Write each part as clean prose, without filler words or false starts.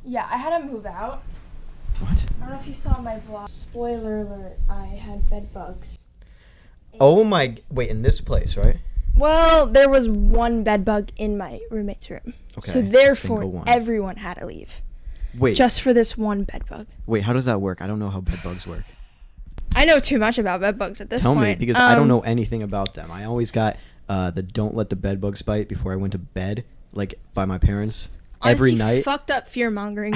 Yeah, I had to move out. What? I don't know if you saw my vlog. Spoiler alert, I had bed bugs. Oh my... Wait, in this place, right? Well, there was one bed bug in my roommate's room. Okay. So therefore, everyone had to leave. Wait. Just for this one bed bug. Wait, how does that work? I don't know how bed bugs work. I know too much about bed bugs at this point. Tell me, because I don't know anything about them. I always got the don't let the bed bugs bite before I went to bed, like by my parents. Honestly, every night. Fucked up fear mongering.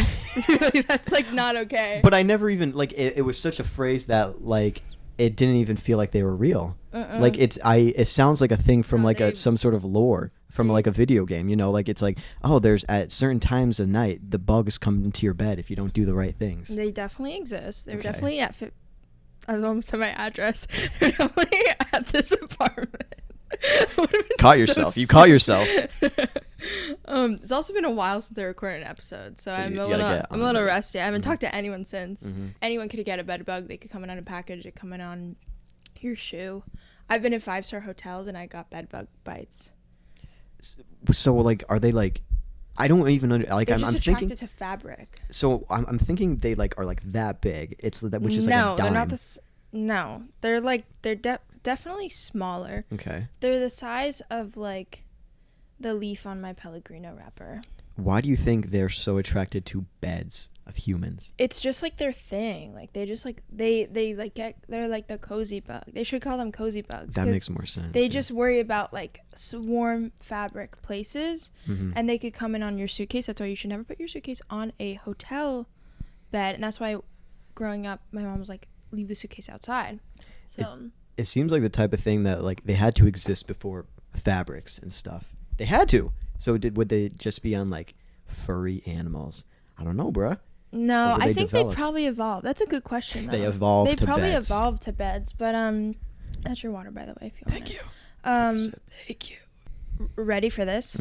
Really, that's like not okay. But I never even like it was such a phrase that like it didn't even feel like they were real. Like it sounds like a thing from some sort of lore from like a video game, you know, like it's like, oh, there's at certain times of night the bugs come into your bed if you don't do the right things. They definitely exist. They're definitely at I almost said my address. They're definitely at this apartment. Caught yourself. You caught yourself. It's also been a while since I recorded an episode, so I'm a little rusty. I haven't talked to anyone since. Anyone could get a bed bug. They could come in on a package. It come in on your shoe. I've been in 5-star hotels and I got bed bug bites. So like, are they like? I don't even know. Like, I'm thinking attracted to fabric. So I'm thinking they like are like that big. It's that which is like a dime. No, they're not this. No, they're like definitely smaller. Okay. They're the size of like the leaf on my Pellegrino wrapper. Why do you think they're so attracted to beds of humans? It's just like their thing. Like they just like they're like the cozy bug. They should call them cozy bugs. That makes more sense. They just worry about like warm fabric places, and they could come in on your suitcase. That's why you should never put your suitcase on a hotel bed. And that's why, growing up, my mom was like, leave the suitcase outside. So it seems like the type of thing that like they had to exist before fabrics and stuff. They had to. So would they just be on like furry animals? I don't know, bruh. No, I think they probably evolved. That's a good question, though. They evolved to beds. They probably evolved to beds, but that's your water, by the way, if you want it. Thank you. Ready for this?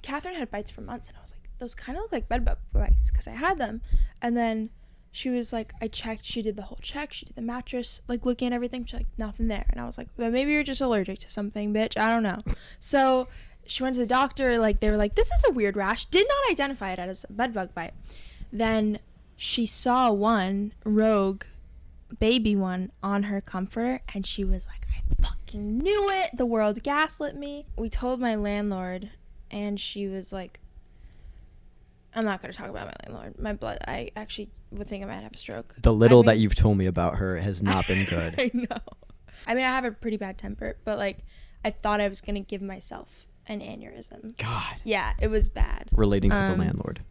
Catherine had bites for months, and I was like, those kind of look like bed bug bites because I had them. And then she was like, I checked. She did the whole check. She did the mattress, like looking at everything. She's like, nothing there. And I was like, well, maybe you're just allergic to something, bitch. I don't know. So she went to the doctor. Like, they were like, this is a weird rash. Did not identify it as a bed bug bite. Then she saw one rogue baby one on her comforter, and she was like, I fucking knew it. The world gaslit me. We told my landlord, and she was like, I'm not going to talk about my landlord. I actually would think I might have a stroke. The little that you've told me about her has not been good. I know. I mean, I have a pretty bad temper, but like, I thought I was going to give myself an aneurysm. God. Yeah, it was bad. Relating to the landlord.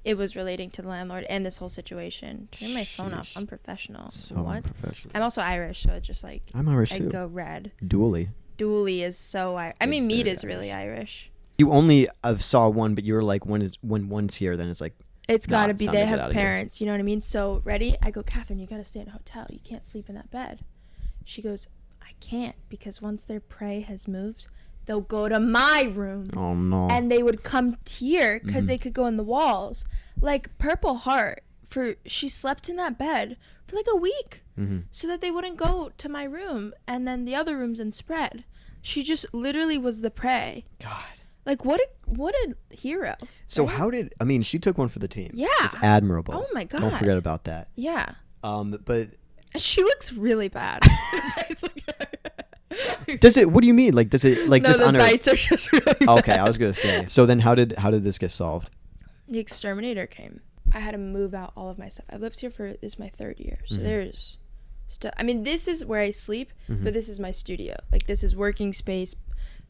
It was relating to the landlord and this whole situation. Turn my phone off. Unprofessional. So what? Unprofessional. I'm also Irish, so it's just like I'm Irish too. I go red. Dooley. Dooley is so Irish. I mean, meat is really Irish. You only saw one, but you were like, when one's here, then it's like, it's got to be. They have parents. You know what I mean? So ready? I go, Catherine, you got to stay in a hotel. You can't sleep in that bed. She goes, I can't, because once their prey has moved, they'll go to my room. Oh, no. And they would come here because they could go in the walls. Like Purple Heart, she slept in that bed for like a week so that they wouldn't go to my room and then the other rooms and spread. She just literally was the prey. God. Like, what a hero. So right? She took one for the team. Yeah. It's admirable. Oh, my God. Don't forget about that. Yeah. But she looks really bad. What do you mean? Like, does it like no, just the bites are just really bad. Okay, I was gonna say. So then, how did this get solved? The exterminator came. I had to move out all of my stuff. I lived here this is my 3rd year, so there's stuff. I mean, this is where I sleep, but this is my studio. Like, this is working space.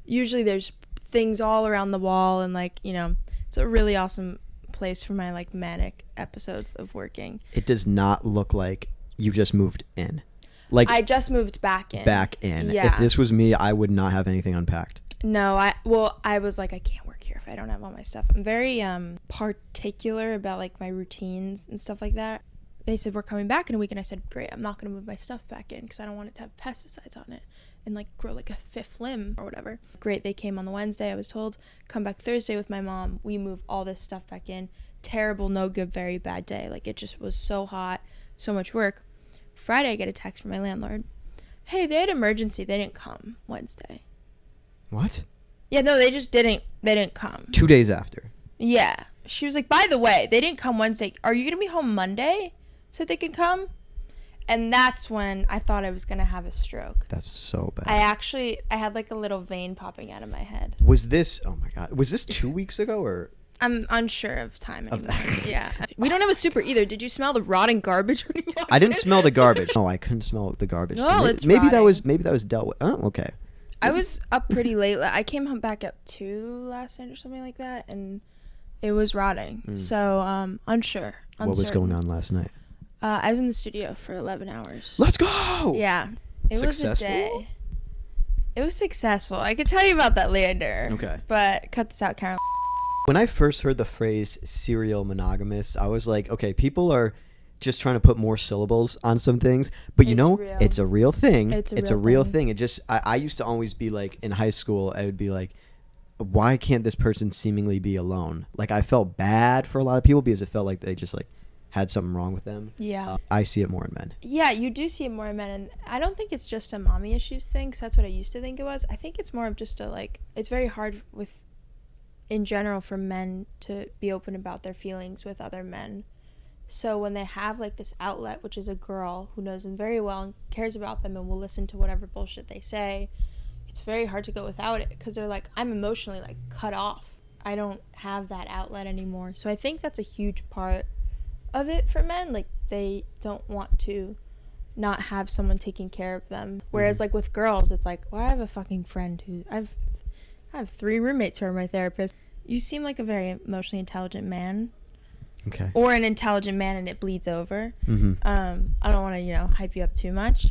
Usually, there's things all around the wall, and like, you know, it's a really awesome place for my like manic episodes of working. It does not look like you just moved in. Like, I just moved back in. Yeah. If this was me, I would not have anything unpacked. No, I was like, I can't work here if I don't have all my stuff. I'm very particular about like my routines and stuff like that. They said, we're coming back in a week, and I said, great, I'm not going to move my stuff back in because I don't want it to have pesticides on it and like grow like a 5th limb or whatever. Great, they came on the Wednesday. I was told, come back Thursday with my mom. We move all this stuff back in. Terrible, no good, very bad day. Like, it just was so hot, so much work. Friday, I get a text from my landlord. Hey, they had emergency. They didn't come Wednesday. What? Yeah, no, they just didn't come. 2 days after. Yeah. she was like, by the way, they didn't come Wednesday. Are you going to be home Monday so they can come? And that's when I thought I was going to have a stroke. That's so bad. I had like a little vein popping out of my head. Was this, oh my God, was this 2 weeks ago or? I'm unsure of time anymore. Yeah. We don't have a super either. Did you smell the rotting garbage when you walked I didn't in? smell the garbage. No, I couldn't smell the garbage. No, it's maybe that rotting. was dealt with. Oh, okay. I was up pretty late. I came home back at 2 last night or something like that, and it was rotting. So, unsure. What was going on last night? I was in the studio for 11 hours. Let's go! Yeah. It Successful? was a day. It was successful. I could tell you about that later. Okay. But cut this out, Karen. When I first heard the phrase serial monogamous, I was like, okay, people are just trying to put more syllables on some things. But you know, real. it's a real thing. It's a real thing. It just, I used to always be like, in high school, I would be like, why can't this person seemingly be alone? Like, I felt bad for a lot of people because it felt like they just like had something wrong with them. Yeah. I see it more in men. Yeah, you do see it more in men. And I don't think it's just a mommy issues thing, because that's what I used to think it was. I think it's more of just a, like, it's very hard with, in general, for men to be open about their feelings with other men. So when they have, like, this outlet, which is a girl who knows them very well and cares about them and will listen to whatever bullshit they say, it's very hard to go without it, because they're like, I'm emotionally, like, cut off. I don't have that outlet anymore. So I think that's a huge part of it for men. Like, they don't want to not have someone taking care of them. Whereas, like, with girls, it's like, well, I have a fucking friend who I have 3 roommates who are my therapist. You seem like a very emotionally intelligent man. Okay. Or an intelligent man and it bleeds over. Mm-hmm. I don't want to, hype you up too much.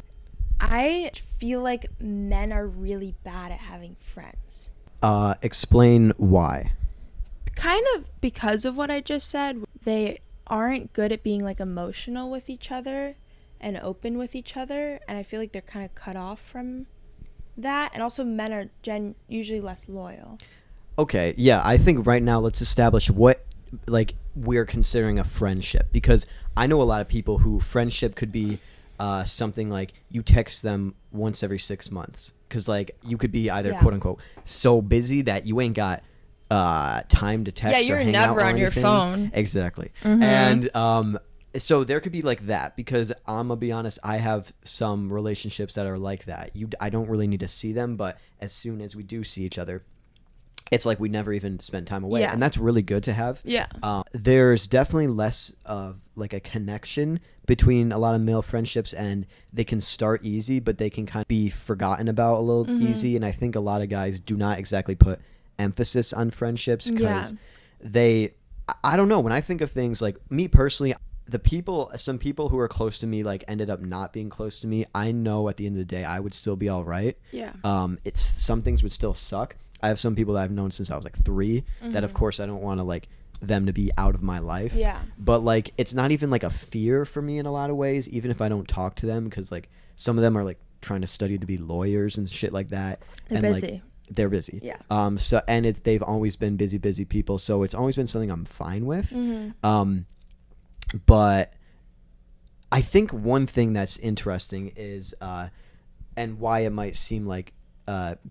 I feel like men are really bad at having friends. Explain why. Kind of because of what I just said. They aren't good at being, like, emotional with each other and open with each other. And I feel like they're kind of cut off from that. And also men are usually less loyal. Okay, yeah, I think right now let's establish what, like, we're considering a friendship, because I know a lot of people who friendship could be something like you text them once every 6 months, because, like, you could be either quote unquote so busy that you ain't got time to text. Yeah, you're or hang never out or on your anything. phone. Exactly. Mm-hmm. And so there could be like that, because I'm gonna be honest, I have some relationships that are like that. I don't really need to see them, but as soon as we do see each other, it's like we never even spent time away. Yeah. And that's really good to have. Yeah. There's definitely less of like a connection between a lot of male friendships, and they can start easy, but they can kind of be forgotten about a little easy. And I think a lot of guys do not exactly put emphasis on friendships, because I don't know, when I think of things like me personally, some people who are close to me like ended up not being close to me. I know at the end of the day I would still be all right. Yeah. It's some things would still suck. I have some people that I've known since I was like 3 that of course I don't want to like them to be out of my life. Yeah. But like it's not even like a fear for me in a lot of ways, even if I don't talk to them, because like some of them are like trying to study to be lawyers and shit like that. They're and busy. Like, they're busy. Yeah. So and they've always been busy people, so it's always been something I'm fine with. But I think one thing that's interesting is and why it might seem like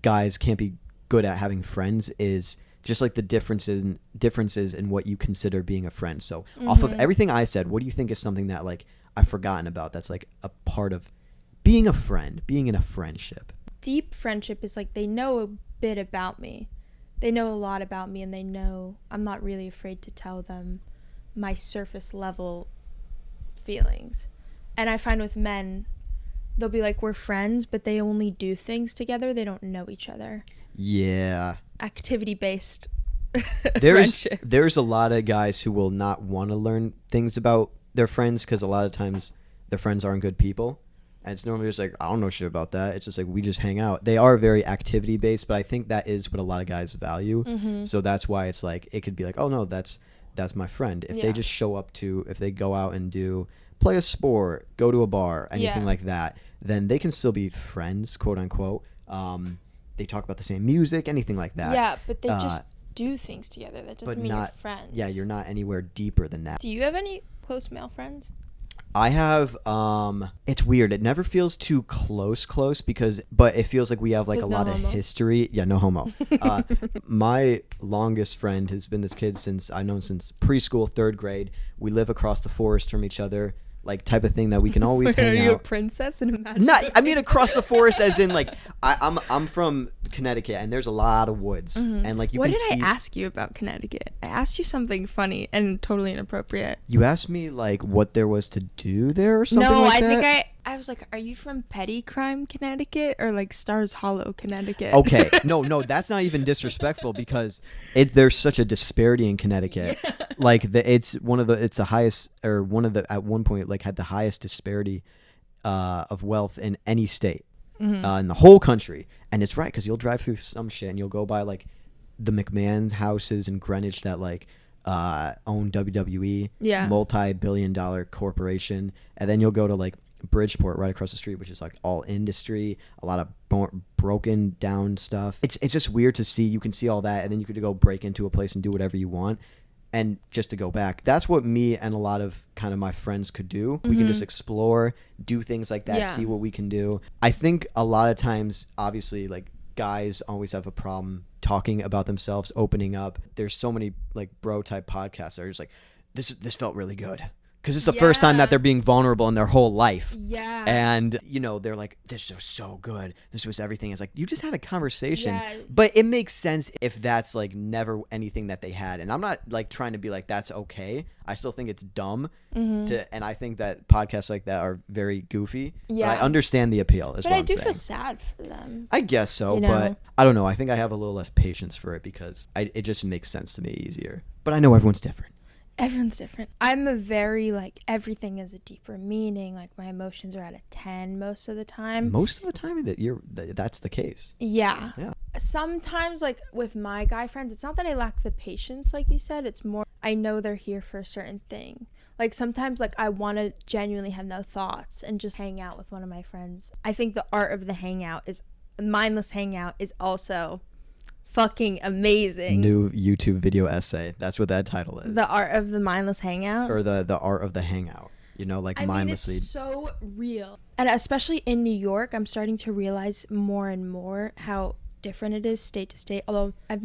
guys can't be good at having friends is just like the differences in what you consider being a friend. So off of everything I said, what do you think is something that like I've forgotten about that's like a part of being a friend, being in a friendship? Deep friendship is like they know a bit about me. They know a lot about me, and they know I'm not really afraid to tell them my surface level feelings. And I find with men, they'll be like, we're friends, but they only do things together. They don't know each other. Yeah. Activity-based friendships. There's a lot of guys who will not want to learn things about their friends, because a lot of times their friends aren't good people. And it's normally just like, I don't know shit about that. It's just like, we just hang out. They are very activity based, but I think that is what a lot of guys value. So that's why it's like, it could be like, oh no, that's my friend. If they just show up if they go out and play a sport, go to a bar, anything like that, then they can still be friends, quote unquote. They talk about the same music, anything like that. Yeah, but they just do things together. That doesn't mean you're friends. Yeah, you're not anywhere deeper than that. Do you have any close male friends? I have it's weird. It never feels too close but it feels like we have like a lot of history. Yeah, no homo. My longest friend has been this kid since I've known since preschool, 3rd grade. We live across the forest from each other. Like type of thing that we can always hang out. Are you a princess in a magic? Not, I mean across the forest, as in like I'm from Connecticut, and there's a lot of woods, and like you. What did I ask you about Connecticut? I asked you something funny and totally inappropriate. You asked me like what there was to do there or something. No, like I that? think I was like, are you from Petty Crime, Connecticut, or like Stars Hollow, Connecticut? Okay, no, that's not even disrespectful because there's such a disparity in Connecticut. Yeah. Like it's the highest, or one of the, at one point like had the highest disparity of wealth in any state in the whole country. And it's right, because you'll drive through some shit and you'll go by like the McMahon houses in Greenwich that like own WWE, multi-billion-dollar corporation, and then you'll go to like Bridgeport right across the street, which is like all industry, a lot of broken down stuff. It's just weird to see. You can see all that, and then you could go break into a place and do whatever you want, and just to go back. That's what me and a lot of kind of my friends could do. We can just explore, do things like that, see what we can do. I think a lot of times, obviously, like guys always have a problem talking about themselves, opening up. There's so many like bro type podcasts that are just like, this felt really good. Because it's the first time that they're being vulnerable in their whole life. Yeah. And, you know, they're like, this was so good. This was everything. It's like, you just had a conversation. Yeah. But it makes sense if that's, like, never anything that they had. And I'm not, like, trying to be like, that's okay. I still think it's dumb. And I think that podcasts like that are very goofy. Yeah. But I understand the appeal, is what I'm saying. But I do feel sad for them. I guess so. You know? But I don't know. I think I have a little less patience for it because it just makes sense to me easier. But I know everyone's different. Everyone's different. I'm a very, like, everything is a deeper meaning. Like, my emotions are at a 10 most of the time. Most of the time, that's the case. Yeah. Sometimes, like, with my guy friends, it's not that I lack the patience, like you said. It's more, I know they're here for a certain thing. Like, sometimes, like, I want to genuinely have no thoughts and just hang out with one of my friends. I think the art of the mindless hangout is also fucking amazing. New YouTube video essay. That's what that title is. The art of the mindless hangout, or the art of the hangout. You know, like mindlessly. It's so real, and especially in New York, I'm starting to realize more and more how different it is state to state. Although I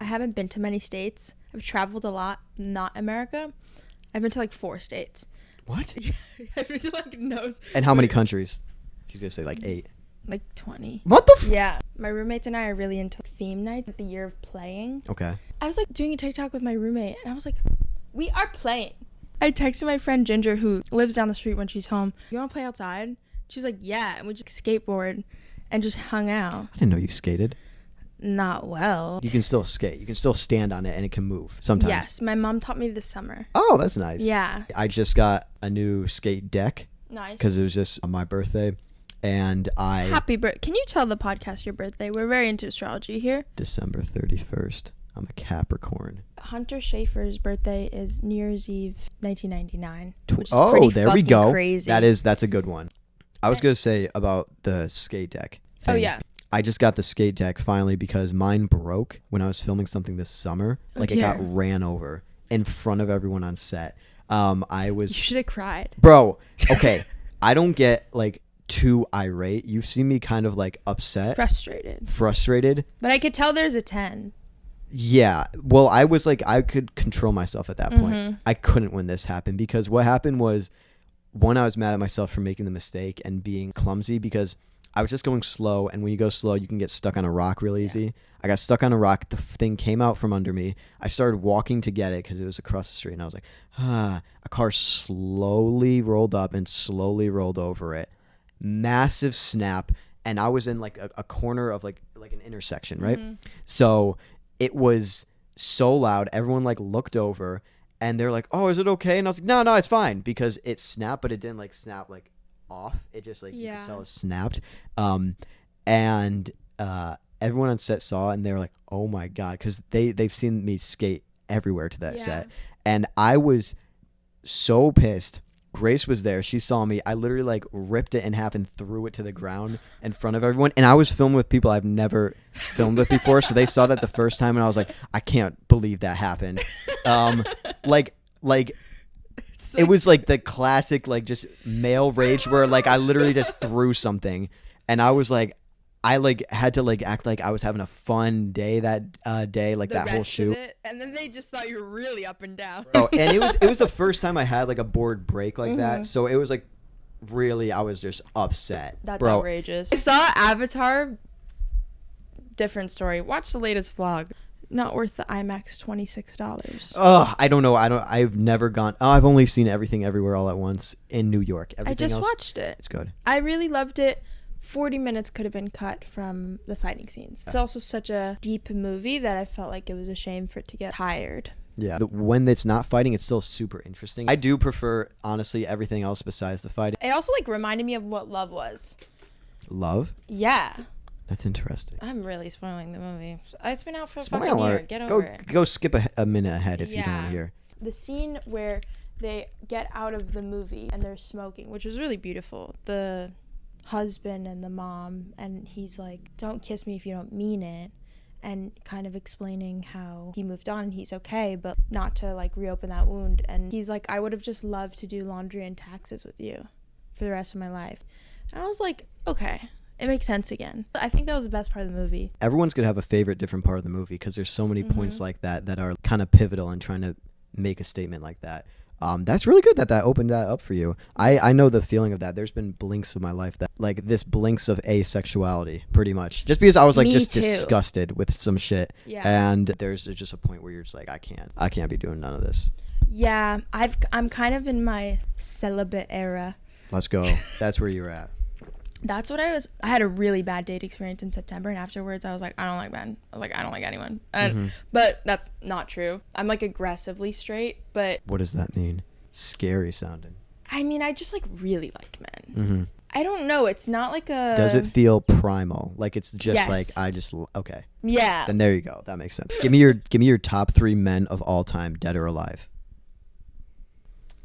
haven't been to many states. I've traveled a lot, not America. I've been to like 4 states. What? I've been to like nose. And how many countries? She's gonna say like 8. Like 20. What the Yeah. My roommates and I are really into theme nights, the year of playing. Okay. I was like doing a TikTok with my roommate, and I was like, we are playing. I texted my friend Ginger, who lives down the street when she's home. You want to play outside? She was like, yeah. And we just skateboard and just hung out. I didn't know you skated. Not well. You can still skate. You can still stand on it and it can move sometimes. Yes. My mom taught me this summer. Oh, that's nice. Yeah. I just got a new skate deck. Nice. Because it was just on my birthday. And Happy birthday. Can you tell the podcast your birthday? We're very into astrology here. December 31st. I'm a Capricorn. Hunter Schaefer's birthday is New Year's Eve 1999. Which is pretty there we go. Crazy. That's a good one. I was going to say about the skate deck thing. Oh, yeah. I just got the skate deck finally because mine broke when I was filming something this summer. Like it got ran over in front of everyone on set. You should have cried. Bro, okay. I don't get like too irate. You've seen me kind of like upset. Frustrated. But I could tell there's a 10. Yeah. Well, I was like, I could control myself at that point. I couldn't when this happened because what happened was, one, I was mad at myself for making the mistake and being clumsy because I was just going slow. And when you go slow, you can get stuck on a rock real easy. I got stuck on a rock. The thing came out from under me. I started walking to get it because it was across the street. And I was like, a car slowly rolled up and slowly rolled over it. Massive snap, and I was in like a corner of like an intersection, right? So it was so loud, everyone like looked over and they're like, oh, is it okay? And I was like, no, it's fine, because it snapped, but it didn't like snap like off. It just like you could tell it snapped. And everyone on set saw it and they were like, oh my god, because they've seen me skate everywhere to that set, and I was so pissed. Grace was there. She saw me. I literally like ripped it in half and threw it to the ground in front of everyone. And I was filming with people I've never filmed with before. So they saw that the first time and I was like, I can't believe that happened. Like It was like the classic, like just male rage where like I literally just threw something, and I was like, I like had to like act like I was having a fun day that day, like that whole shoot. And then they just thought you were really up and down. Oh, and it was the first time I had like a board break like that, so it was like really I was just upset. That's outrageous. I saw Avatar. Different story. Watch the latest vlog. Not worth the IMAX $26. Oh, I don't know. I've never gone. Oh, I've only seen Everything Everywhere All at Once in New York. Everything I just else, watched it. It's good. I really loved it. 40 minutes could have been cut from the fighting scenes. It's also such a deep movie that I felt like it was a shame for it to get tired. Yeah. When it's not fighting, it's still super interesting. I do prefer, honestly, everything else besides the fighting. It also like reminded me of what Love was. Love? Yeah. That's interesting. I'm really spoiling the movie. It's been out for a fucking year. Get over it. Go skip a minute ahead if you don't want to hear. The scene where they get out of the movie and they're smoking, which was really beautiful. The husband and the mom, and he's like, don't kiss me if you don't mean it, and kind of explaining how he moved on and he's okay, but not to like reopen that wound. And he's like, I would have just loved to do laundry and taxes with you for the rest of my life. And I was like, okay, it makes sense again. I think that was the best part of the movie. Everyone's gonna have a favorite different part of the movie because there's so many points like that are kind of pivotal in trying to make a statement like that. That's really good that opened that up for you. I know the feeling of that. There's been blinks of my life that like this blinks of asexuality pretty much just because I was like disgusted with some shit. Yeah. And there's just a point where you're just like, I can't be doing none of this. Yeah. I'm kind of in my celibate era. Let's go. That's where you're at. That's what I had a really bad date experience in September, and afterwards I was like, I don't like men. I was like, I don't like anyone. But that's not true. I'm like aggressively straight, but... What does that mean? Scary sounding. I mean, I just like really like men. I don't know. It's not like a... Does it feel primal? Like it's just yes. like, I just... Okay. Yeah. Then there you go. That makes sense. Give me your top 3 men of all time, dead or alive.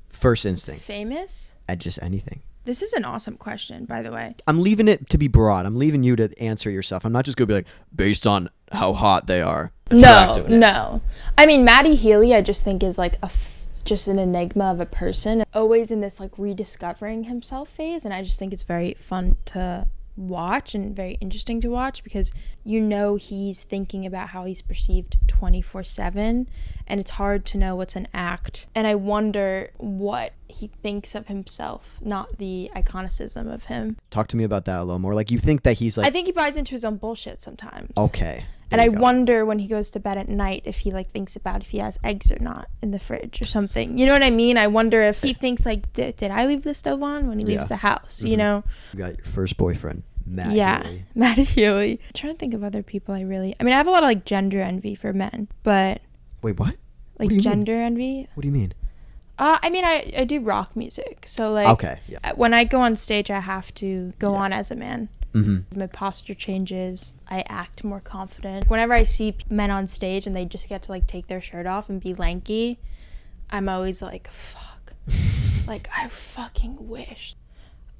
First instinct. Famous? At just anything. This is an awesome question, by the way. I'm leaving it to be broad. I'm leaving you to answer yourself. I'm not just going to be like, based on how hot they are. No. I mean, Maddie Healy, I just think is like just an enigma of a person. Always in this like rediscovering himself phase. And I just think it's very fun to watch and very interesting to watch because he's thinking about how he's perceived 24/7, and it's hard to know what's an act. And I wonder what he thinks of himself, not the iconicism of him. Talk to me about that a little more. Like, you think that he's like... I think he buys into his own bullshit sometimes. Okay. And I wonder when he goes to bed at night if he like thinks about if he has eggs or not in the fridge or something. You know what I mean? I wonder if he thinks like, did I leave the stove on when he leaves the house? You know? You got your first boyfriend, Matt Healy. Matt Healy. I'm trying to think of other people I mean, I have a lot of like gender envy for men, but... Wait, what? Like what gender envy? What do you mean? I mean, I do rock music. So like, okay, yeah. When I go on stage, I have to go on as a man. My posture changes. I act more confident. Whenever I see men on stage and they just get to like take their shirt off and be lanky, I'm always like, fuck. Like, I fucking wish.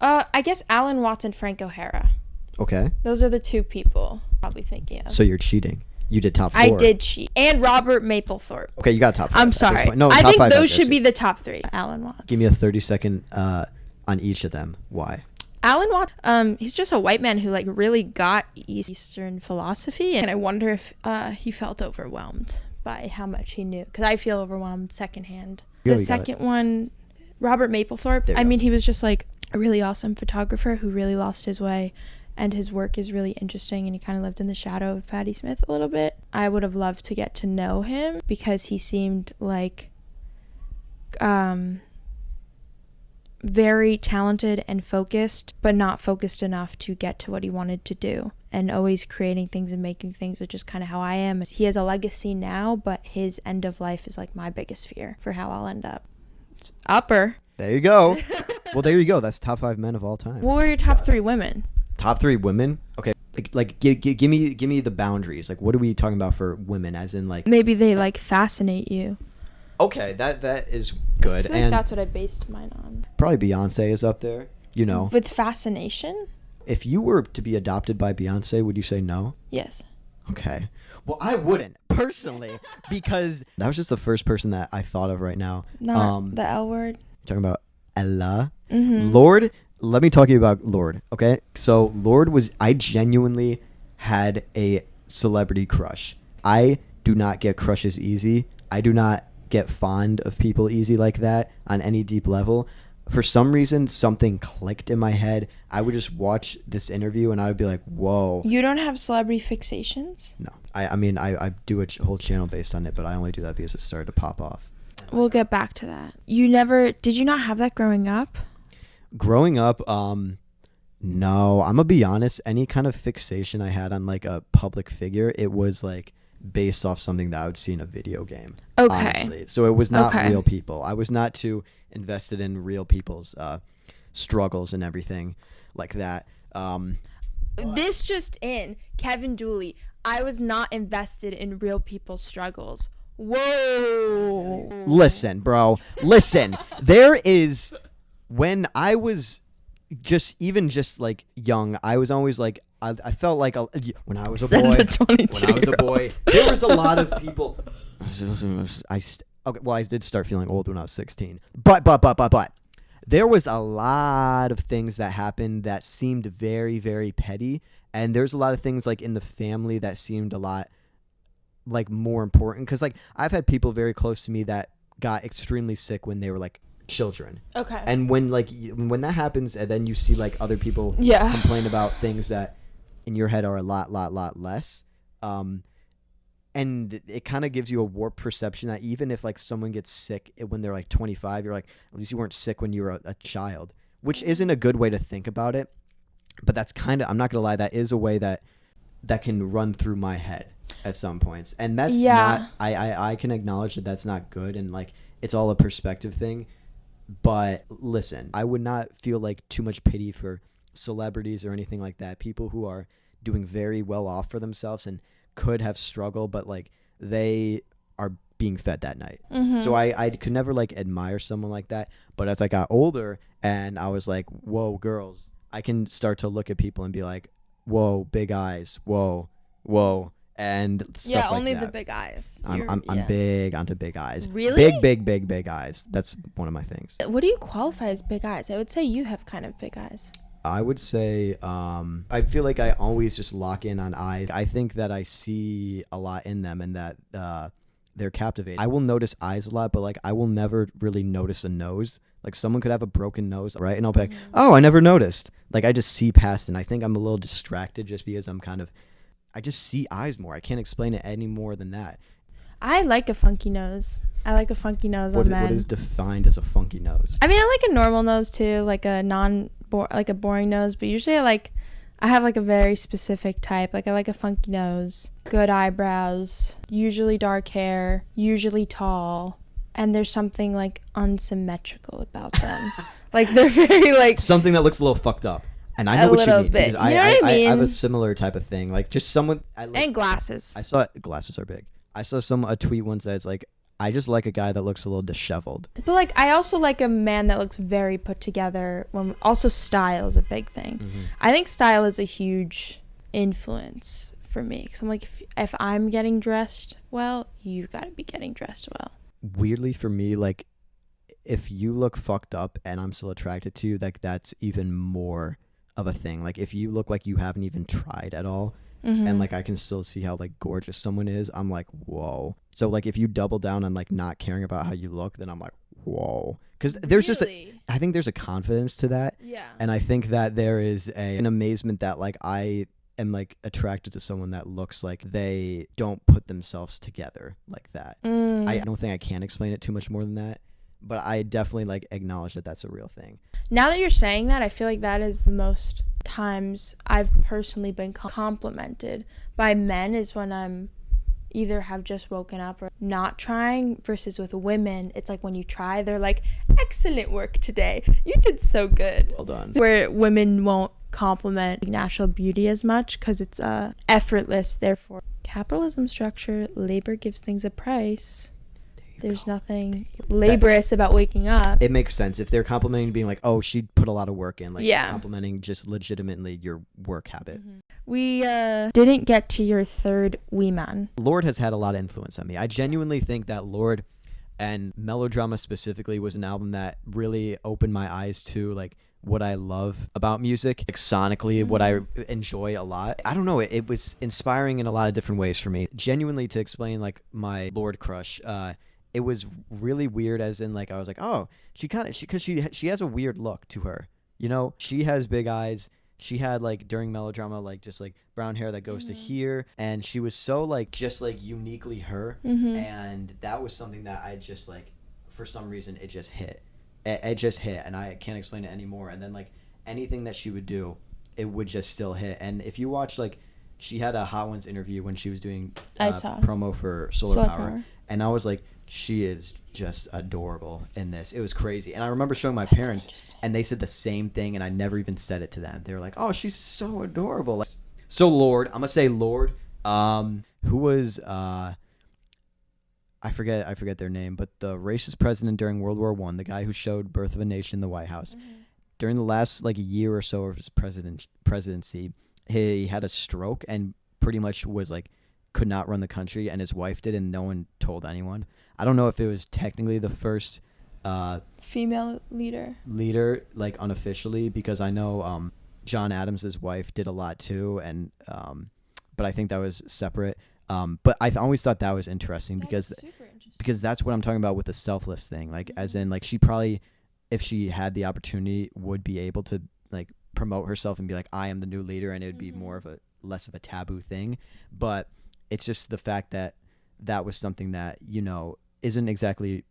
I guess Alan Watts and Frank O'Hara. Okay. Those are the 2 people probably thinking of. So you're cheating. You did top 4. I did cheat. And Robert Mapplethorpe. Okay, you got top 5. I'm sorry. No, I top think 5 those should be the top 3. Alan Watts. Give me a 30-second on each of them. Why? Alan Watts, he's just a white man who like really got Eastern philosophy, and I wonder if he felt overwhelmed by how much he knew, because I feel overwhelmed secondhand. The second one, Robert Mapplethorpe, I mean, he was just like a really awesome photographer who really lost his way, and his work is really interesting, and he kind of lived in the shadow of Patti Smith a little bit. I would have loved to get to know him because he seemed like very talented and focused, but not focused enough to get to what he wanted to do, and always creating things and making things, which is kind of how I am. He has a legacy now, but his end of life is like my biggest fear for how I'll end up. It's upper. There you go. Well, there you go. That's top 5 men of all time. What were your top 3 women? Top 3 women? Okay. Like give me the boundaries. Like, what are we talking about for women? As in, like, maybe they like fascinate you. Okay, that is good. I feel like that's what I based mine on. Probably Beyonce is up there, you know. With fascination? If you were to be adopted by Beyonce, would you say no? Yes. Okay. Well, I wouldn't personally because that was just the first person that I thought of right now. Not the L word. Talking about Ella. Lorde. Let me talk to you about Lorde. Okay. So I genuinely had a celebrity crush. I do not get crushes easy. I do not get fond of people easy like that on any deep level. For some reason, something clicked in my head. I would just watch this interview and I would be like, whoa. You don't have celebrity fixations? No. I mean, I do a whole channel based on it, but I only do that because it started to pop off. We'll get back to that. Did you not have that growing up? Growing up, no. I'm going to be honest. Any kind of fixation I had on like a public figure, it was like based off something that I would see in a video game. Okay. Honestly. So it was not real people. I was not too invested in real people's struggles and everything like that. This just in, Kevin Dooley. I was not invested in real people's struggles. Whoa. Listen, bro. Listen. There is, when I was just like young, I was always like, I felt like when I was a boy, there was a lot of people. I did start feeling old when I was 16. But there was a lot of things that happened that seemed very, very petty. And there's a lot of things like in the family that seemed a lot like more important. Because like I've had people very close to me that got extremely sick when they were like children. Okay. And when that happens and then you see like other people complain about things that in your head are a lot less. And it kind of gives you a warped perception that even if like someone gets sick when they're like 25, you're like, at least you weren't sick when you were a child, which isn't a good way to think about it. But that's kind of, I'm not going to lie, that is a way that can run through my head at some points. And that's not, I can acknowledge that that's not good. And like, it's all a perspective thing. But listen, I would not feel like too much pity for celebrities or anything like that. People who are doing very well off for themselves and could have struggled, but like they are being fed that night. So I could never like admire someone like that. But as I got older and I was like, whoa, girls, I can start to look at people and be like, whoa, big eyes, whoa, and stuff like only that. The big eyes. I'm big onto big eyes. Really? Big eyes. That's one of my things. What do you qualify as big eyes? I would say you have kind of big eyes. I would say I feel like I always just lock in on eyes. I think that I see a lot in them and that they're captivating. I will notice eyes a lot, but like I will never really notice a nose. Like someone could have a broken nose, right? And I'll be like, oh, I never noticed. Like I just see past it. And I think I'm a little distracted just because I just see eyes more. I can't explain it any more than that. I like a funky nose. I like a funky nose on men. What is defined as a funky nose? I mean, I like a normal nose too, like a like a boring nose. But usually I have like a very specific type. Like I like a funky nose, good eyebrows, usually dark hair, usually tall. And there's something like unsymmetrical about them. Like they're very like something that looks a little fucked up. And I know what you mean. Bit. You know what I mean? I have a similar type of thing. Like just someone. And glasses. I saw glasses are big. I saw a tweet once that's like, I just like a guy that looks a little disheveled. But like I also like a man that looks very put together. Also style is a big thing. I think style is a huge influence for me. Because I'm like, if I'm getting dressed well, you got to be getting dressed well. Weirdly for me, like if you look fucked up and I'm still attracted to you, like that's even more of a thing. Like if you look like you haven't even tried at all, and like I can still see how like gorgeous someone is, I'm like, whoa. So like if you double down on like not caring about how you look, then I'm like, whoa. Because there's I think there's a confidence to that. Yeah. And I think that there is an amazement that like I am like attracted to someone that looks like they don't put themselves together like that. I don't think I can explain it too much more than that, but I definitely like acknowledge that that's a real thing. Now that you're saying that, I feel like that is the most times I've personally been complimented by men is when I'm either have just woken up or not trying, versus with women, it's like when you try, they're like, excellent work today. You did so good. Well done. Where women won't compliment natural beauty as much because it's effortless. Therefore, capitalism structure, labor gives things a price. There's nothing laborious about waking up. It makes sense if they're complimenting being like, oh, she put a lot of work in, like complimenting just legitimately your work habit. We didn't get to your third wee man. Lorde has had a lot of influence on me. I genuinely think that Lorde and Melodrama specifically was an album that really opened my eyes to like what I love about music, like sonically, what I enjoy a lot. I don't know, it was inspiring in a lot of different ways for me. Genuinely, to explain like my Lorde crush, it was really weird, as in like I was like, oh, because she has a weird look to her, you know. She has big eyes. She had like during Melodrama like just like brown hair that goes to here, and she was so like just like uniquely her, and that was something that I just like for some reason it just hit. It just hit, and I can't explain it anymore. And then like anything that she would do, it would just still hit. And if you watch like, she had a Hot Ones interview when she was doing promo for Solar Power, and I was like, she is just adorable in this. It was crazy. And I remember showing my parents, and they said the same thing, and I never even said it to them. They were like, oh, she's so adorable. Like, so Lorde, I'm gonna say Lorde. Who was I forget their name, but the racist president during World War I, the guy who showed Birth of a Nation in the White House, during the last like a year or so of his presidency, he had a stroke and pretty much was like could not run the country, and his wife did, and no one told anyone. I don't know if it was technically the first female leader like unofficially, because I know John Adams' wife did a lot too, and but I think that was separate. But I always thought that was interesting because that's what I'm talking about with the selfless thing. Like, as in, like, she probably, if she had the opportunity, would be able to, like, promote herself and be like, I am the new leader, and it would be less of a taboo thing. But it's just the fact that that was something that, you know, isn't exactly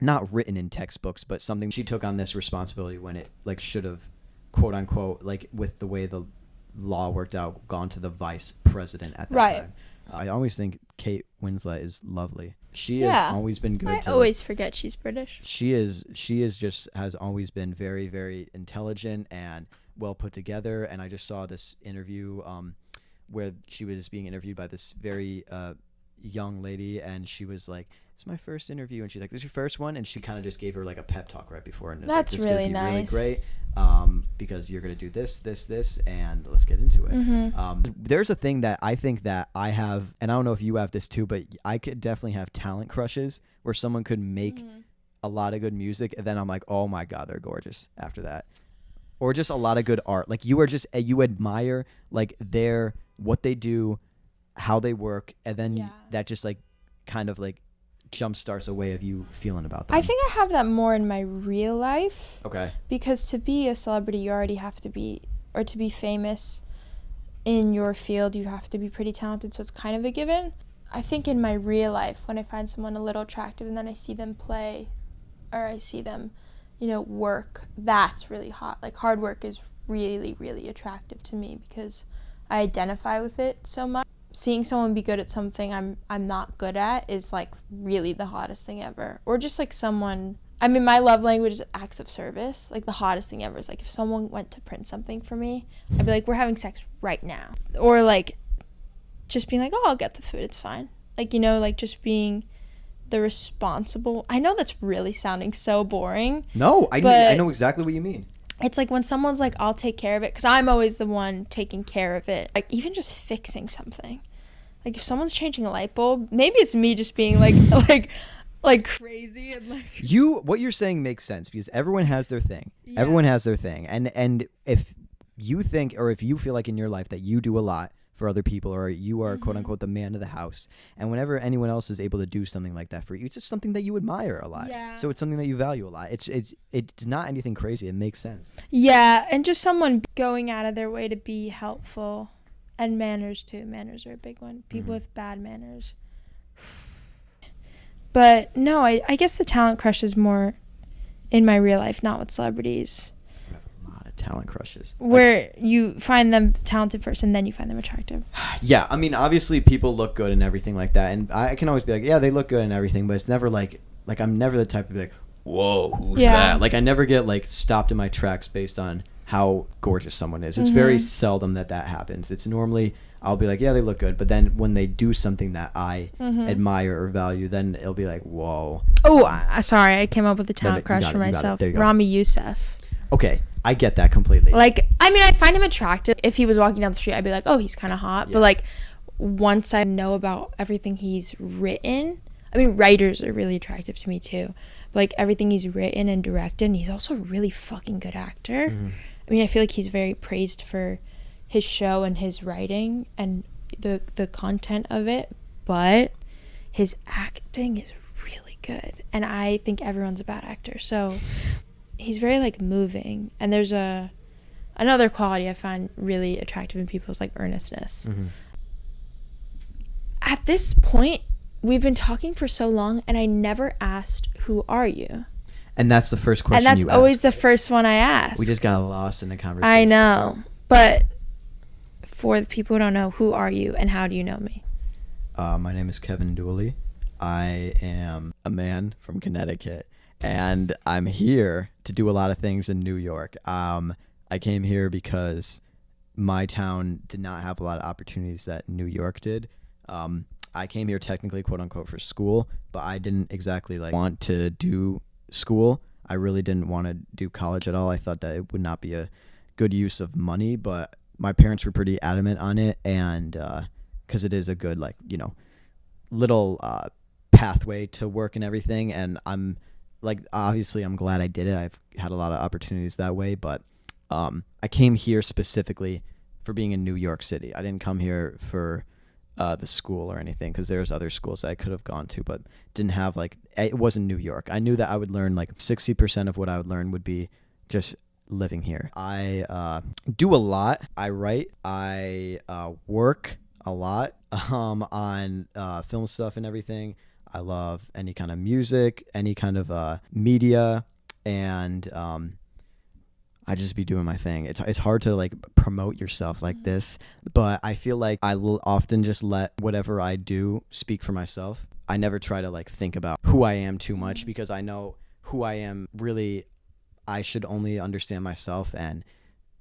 not written in textbooks, but something she took on this responsibility when it, like, should have, quote unquote, like, with the way the law worked out, gone to the vice president at that time. I always think Kate Winslet is lovely. She has always been good. I always forget she's British. She is just has always been very, very intelligent and well put together. And I just saw this interview where she was being interviewed by this very young lady, and she was like, it's my first interview, and she's like, this is your first one? And she kind of just gave her like a pep talk right before, and that's like, really nice. Really great, because you're gonna do this, and let's get into it. There's a thing that I think that I have, and I don't know if you have this too, but I could definitely have talent crushes where someone could make a lot of good music, and then I'm like, oh my god, they're gorgeous after that. Or just a lot of good art. Like, you are just, you admire like what they do, how they work, and then that just like kind of like jump starts a way of you feeling about them. I think I have that more in my real life. Okay. Because to be a celebrity, you already have to be, or to be famous in your field, you have to be pretty talented, so it's kind of a given. I think in my real life, when I find someone a little attractive and then I see them play, or I see them, you know, work, that's really hot. Like, hard work is really, really attractive to me because I identify with it so much. Seeing someone be good at something I'm not good at is like really the hottest thing ever. Or just like someone, I mean, my love language is acts of service. Like, the hottest thing ever is like if someone went to print something for me, I'd be like, we're having sex right now. Or like just being like, oh, I'll get the food, it's fine. Like, you know, like just being the responsible. I know that's really sounding so boring. No, I know exactly what you mean. It's like when someone's like, I'll take care of it, because I'm always the one taking care of it. Like, even just fixing something. Like, if someone's changing a light bulb, maybe it's me just being like crazy and like. What you're saying makes sense, because everyone has their thing. Yeah. Everyone has their thing, and if you think, or if you feel like in your life that you do a lot for other people, or you are quote unquote the man of the house, and whenever anyone else is able to do something like that for you, it's just something that you admire a lot. Yeah. So it's something that you value a lot. It's not anything crazy. It makes sense. Yeah, and just someone going out of their way to be helpful. And manners too. Manners are a big one. People with bad manners. But no, I guess the talent crush is more in my real life, not with celebrities. I have a lot of talent crushes. Where you find them talented first and then you find them attractive. Yeah, I mean, obviously people look good and everything like that. And I can always be like, yeah, they look good and everything. But it's never like I'm never the type to be like, whoa, who's that? Like, I never get like stopped in my tracks based on how gorgeous someone is. It's very seldom that happens. It's normally I'll be like, yeah, they look good. But then when they do something that I admire or value, then it'll be like, whoa. Oh, sorry, I came up with a talent crush for myself. Rami Youssef. Okay, I get that completely. Like, I mean, I find him attractive. If he was walking down the street, I'd be like, oh, he's kind of hot. Yeah. But like, once I know about everything he's written, I mean, writers are really attractive to me too. But like everything he's written and directed, and he's also a really fucking good actor. I mean, I feel like he's very praised for his show and his writing and the content of it, but his acting is really good. And I think everyone's a bad actor. So he's very like moving. And there's another quality I find really attractive in people is like earnestness. At this point, we've been talking for so long, and I never asked, who are you? And that's the first question. And that's always the first one I ask. We just got lost in the conversation. I know. But for the people who don't know, who are you and how do you know me? My name is Kevin Dooley. I am a man from Connecticut, and I'm here to do a lot of things in New York. I came here because my town did not have a lot of opportunities that New York did. I came here technically, quote unquote, for school, but I didn't exactly like want to do school. I really didn't want to do college at all. I thought that it would not be a good use of money, but my parents were pretty adamant on it, and because it is a good, like, you know, little pathway to work and everything. And I'm like, obviously I'm glad I did it. I've had a lot of opportunities that way, but I came here specifically for being in New York City. I didn't come here for the school or anything, because there's other schools that I could have gone to, but didn't have, like, it wasn't New York. I knew that I would learn like 60% of what I would learn would be just living here. I do a lot. I write. I work a lot on film stuff and everything. I love any kind of music, any kind of media, and I just be doing my thing. It's hard to like promote yourself like this, but I feel like I will often just let whatever I do speak for myself. I never try to like think about who I am too much, because I know who I am. Really, I should only understand myself, and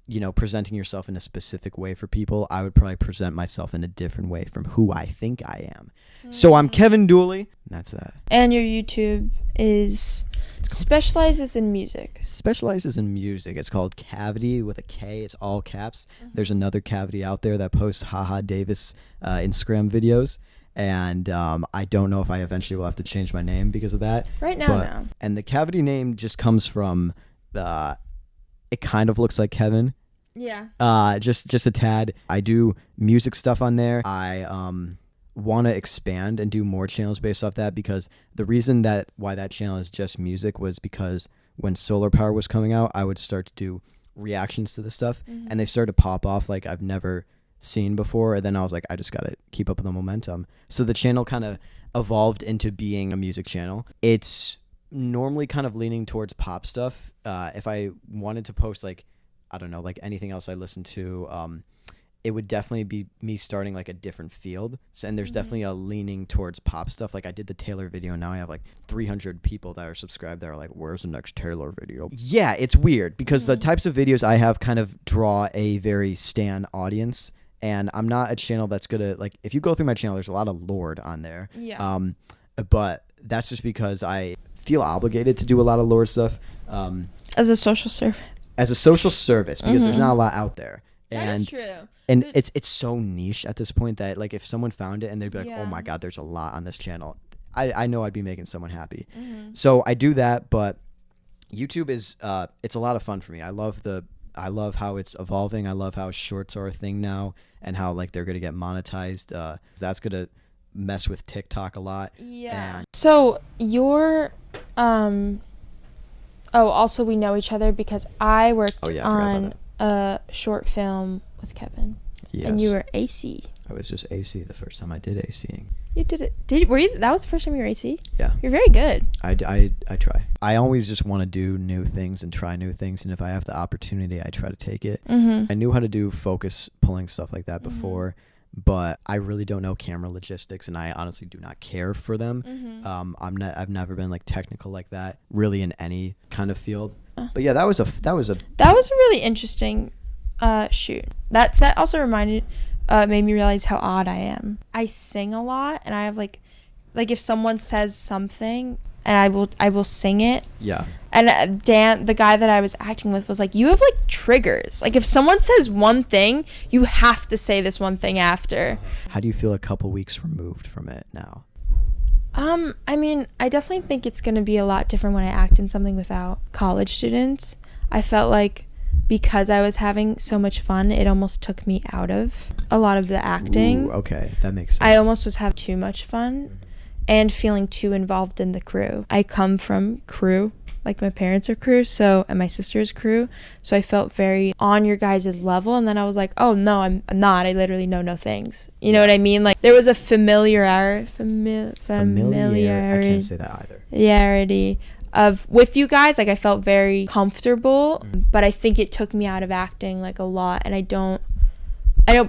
you know, presenting yourself in a specific way for people, I would probably present myself in a different way from who I think I am. So I'm Kevin Dooley, and that's that. And your YouTube is specializes in music. Specializes in music. It's called Cavity with a K. It's all caps. There's another Cavity out there that posts Haha Davis Instagram videos. And I don't know if I eventually will have to change my name because of that. Right now, no. And the Cavity name just comes from it kind of looks like Kevin. Yeah. Just a tad. I do music stuff on there. I want to expand and do more channels based off that, because the reason why that channel is just music was because when Solar Power was coming out, I would start to do reactions to the stuff, and they started to pop off like I've never seen before. And then I was like, I just gotta keep up with the momentum. So the channel kind of evolved into being a music channel. It's normally kind of leaning towards pop stuff. If I wanted to post like, I don't know, like anything else I listen to, it would definitely be me starting like a different field. And there's definitely a leaning towards pop stuff. Like I did the Taylor video, and now I have like 300 people that are subscribed that are like, where's the next Taylor video? Yeah, it's weird because the types of videos I have kind of draw a very stan audience. And I'm not a channel that's gonna, like, if you go through my channel, there's a lot of Lorde on there. Yeah. But that's just because I feel obligated to do a lot of Lorde stuff. As a social service. As a social service, because there's not a lot out there. And, that is true. And it's so niche at this point that, like, if someone found it and they'd be like, oh my God, there's a lot on this channel, I know I'd be making someone happy. So I do that, but YouTube is it's a lot of fun for me. I love how it's evolving. I love how shorts are a thing now, and how like they're gonna get monetized. That's gonna mess with TikTok a lot. Yeah. And so you're also we know each other because I worked on a short film with Kevin. Yes. And you were AC. I was just AC the first time I did ACing. You did it. Were you? That was the first time you were AC? Yeah. You're very good. I try. I always just want to do new things and try new things, and if I have the opportunity, I try to take it. I knew how to do focus pulling stuff like that before, but I really don't know camera logistics, and I honestly do not care for them. I've never been like technical like that, really, in any kind of field. But yeah, that was a really interesting shoot. That set also reminded it made me realize how odd I am. I sing a lot, and I have like if someone says something, and I will sing it. Yeah. And Dan, the guy that I was acting with, was like, you have like triggers. Like if someone says one thing, you have to say this one thing after. How do you feel a couple weeks removed from it now? I mean, I definitely think it's going to be a lot different when I act in something without college students. I felt like because I was having so much fun, it almost took me out of a lot of the acting. Ooh, okay, that makes sense. I almost was having too much fun and feeling too involved in the crew. I come from crew. Like my parents are crew, and my sister's crew, so I felt very on your guys' level, and then I was like, oh no, I'm not. I literally know no things. You know what I mean? Like there was a familiarity. I can't say that either. Familiarity of with you guys. Like I felt very comfortable, but I think it took me out of acting like a lot, and I don't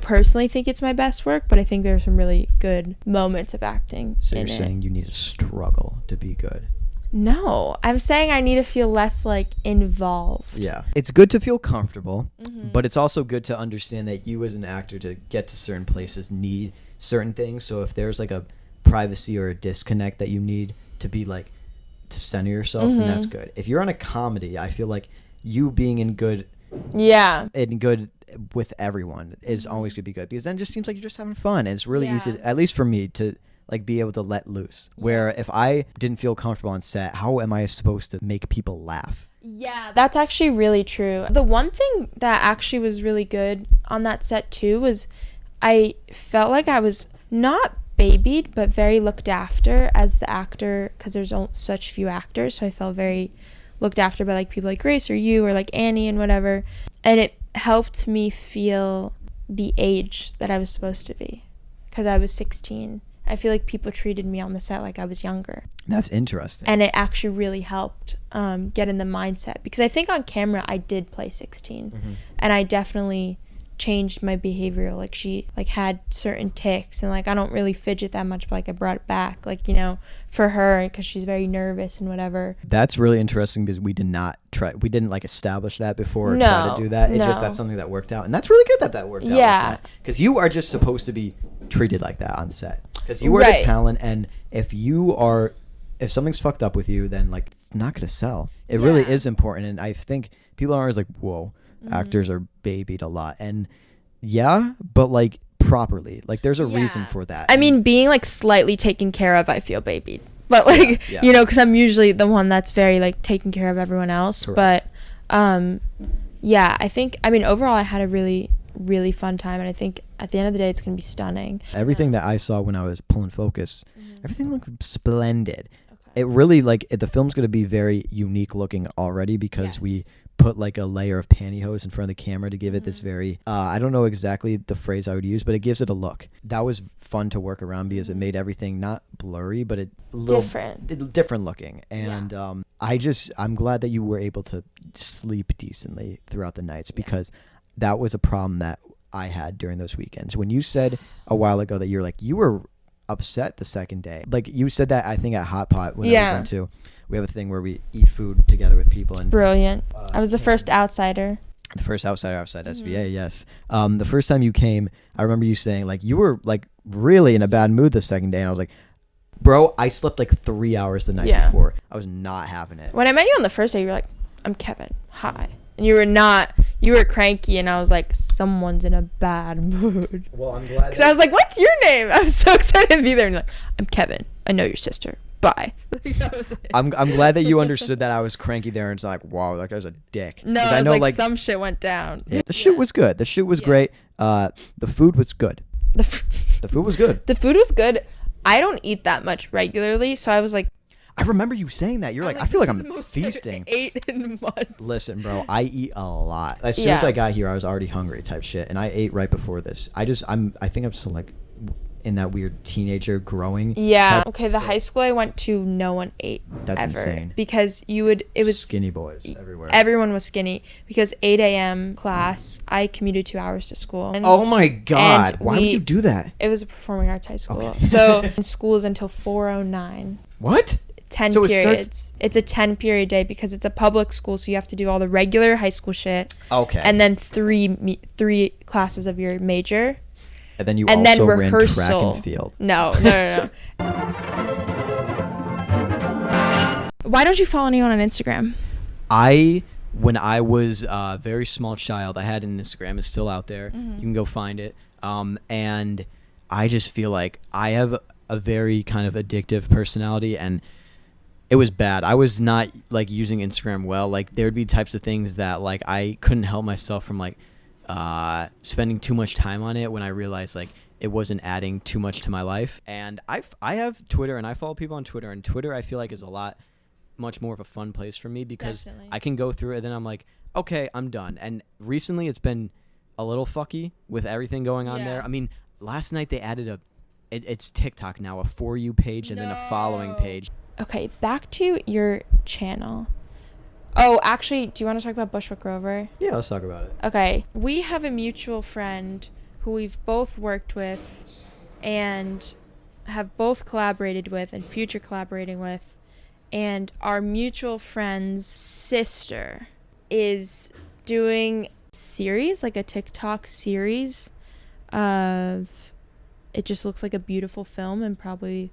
personally think it's my best work, but I think there are some really good moments of acting. So you're saying you need to struggle to be good? No, I'm saying I need to feel less like involved. Yeah. It's good to feel comfortable, but it's also good to understand that you as an actor to get to certain places need certain things. So if there's like a privacy or a disconnect that you need to be like to center yourself, then that's good. If you're on a comedy, I feel like you being in good with everyone is always going to be good, because then it just seems like you're just having fun. And it's really easy, at least for me, to like be able to let loose, where if I didn't feel comfortable on set, how am I supposed to make people laugh? Yeah, that's actually really true. The one thing that actually was really good on that set too was I felt like I was not babied, but very looked after as the actor, because there's such few actors, so I felt very looked after by like people like Grace or you or like Annie and whatever, and it helped me feel the age that I was supposed to be, because I was 16. I feel like people treated me on the set like I was younger. That's interesting. And it actually really helped get in the mindset, because I think on camera I did play 16, and I definitely changed my behavior. Like she like had certain tics, and like I don't really fidget that much, but like I brought it back, like, you know, for her, because she's very nervous and whatever. That's really interesting, because we didn't like establish that before or try to do that. It's just that's something that worked out, and that's really good that worked out. Yeah, because you are just supposed to be treated like that on set, because you are the talent, and if something's fucked up with you, then like it's not gonna sell. It really is important, and I think people are always like, whoa, actors are babied a lot, and but like properly, like there's a reason for that. I mean, being like slightly taken care of, I feel babied, but like you know, because I'm usually the one that's very like taking care of everyone else. Correct. But I think, I mean, overall I had a really fun time, and I think at the end of the day it's gonna be stunning. Everything that I saw when I was pulling focus, everything looked splendid. It really, like, the film's gonna be very unique looking already, because we put like a layer of pantyhose in front of the camera to give it this very I don't know exactly the phrase I would use, but it gives it a look. That was fun to work around, because it made everything not blurry, but different looking. And I'm glad that you were able to sleep decently throughout the nights, because that was a problem that I had during those weekends. When you said a while ago that you're like, you were upset the second day, like you said that I think at Hot Pot when I went to, we have a thing where we eat food together with people. And brilliant. I was the first outsider. The first outsider outside SVA, yes. The first time you came, I remember you saying like you were like really in a bad mood the second day, and I was like, bro, I slept like 3 hours the night before. I was not having it. When I met you on the first day, you were like, I'm Kevin, hi. And you were cranky, and I was like, someone's in a bad mood. Well, I'm glad. Because I was like, what's your name? I was so excited to be there. And like, I'm Kevin. I know your sister. Bye. I'm glad that you understood that I was cranky there, and it's like, wow, that guy's a dick. No, I know, like some shit went down. Yeah, the shoot was good. The shoot was great. The food was good. The food was good. The food was good. I don't eat that much regularly, so I was like, I remember you saying that. You're like, I feel like I'm feasting. I ate in months. Listen, bro, I eat a lot. As soon as I got here, I was already hungry type shit, and I ate right before this. I think I'm still like in that weird teenager growing. Yeah. Okay, the high school I went to, no one ate. That's ever, insane. Because it was skinny boys everywhere. Everyone was skinny, because 8 a.m. class, I commuted 2 hours to school. Oh my God. Why would you do that? It was a performing arts high school. Okay. So school is until 4:09. What? 10 periods. It's a 10-period day, because it's a public school, so you have to do all the regular high school shit. Okay. And then three classes of your major. And then you and also then ran rehearsal. track and field. No. Why don't you follow anyone on Instagram? When I was a very small child, I had an Instagram. It's still out there. You can go find it. And I just feel like I have a very kind of addictive personality, and it was bad. I was not like using Instagram well. Like there would be types of things that like I couldn't help myself from like spending too much time on it when I realized like it wasn't adding too much to my life. And I have Twitter, and I follow people on Twitter, and Twitter I feel like is a lot much more of a fun place for me because Definitely. I can go through it and then I'm like, okay, I'm done. And recently it's been a little fucky with everything going on there. I mean, last night they added it's TikTok now, a For You page and then a following page. Okay, back to your channel. Oh, actually, do you want to talk about Bushwick Rover? Yeah, let's talk about it. Okay, we have a mutual friend who we've both worked with and have both collaborated with and future collaborating with. And our mutual friend's sister is doing series, like a TikTok series of, it just looks like a beautiful film and probably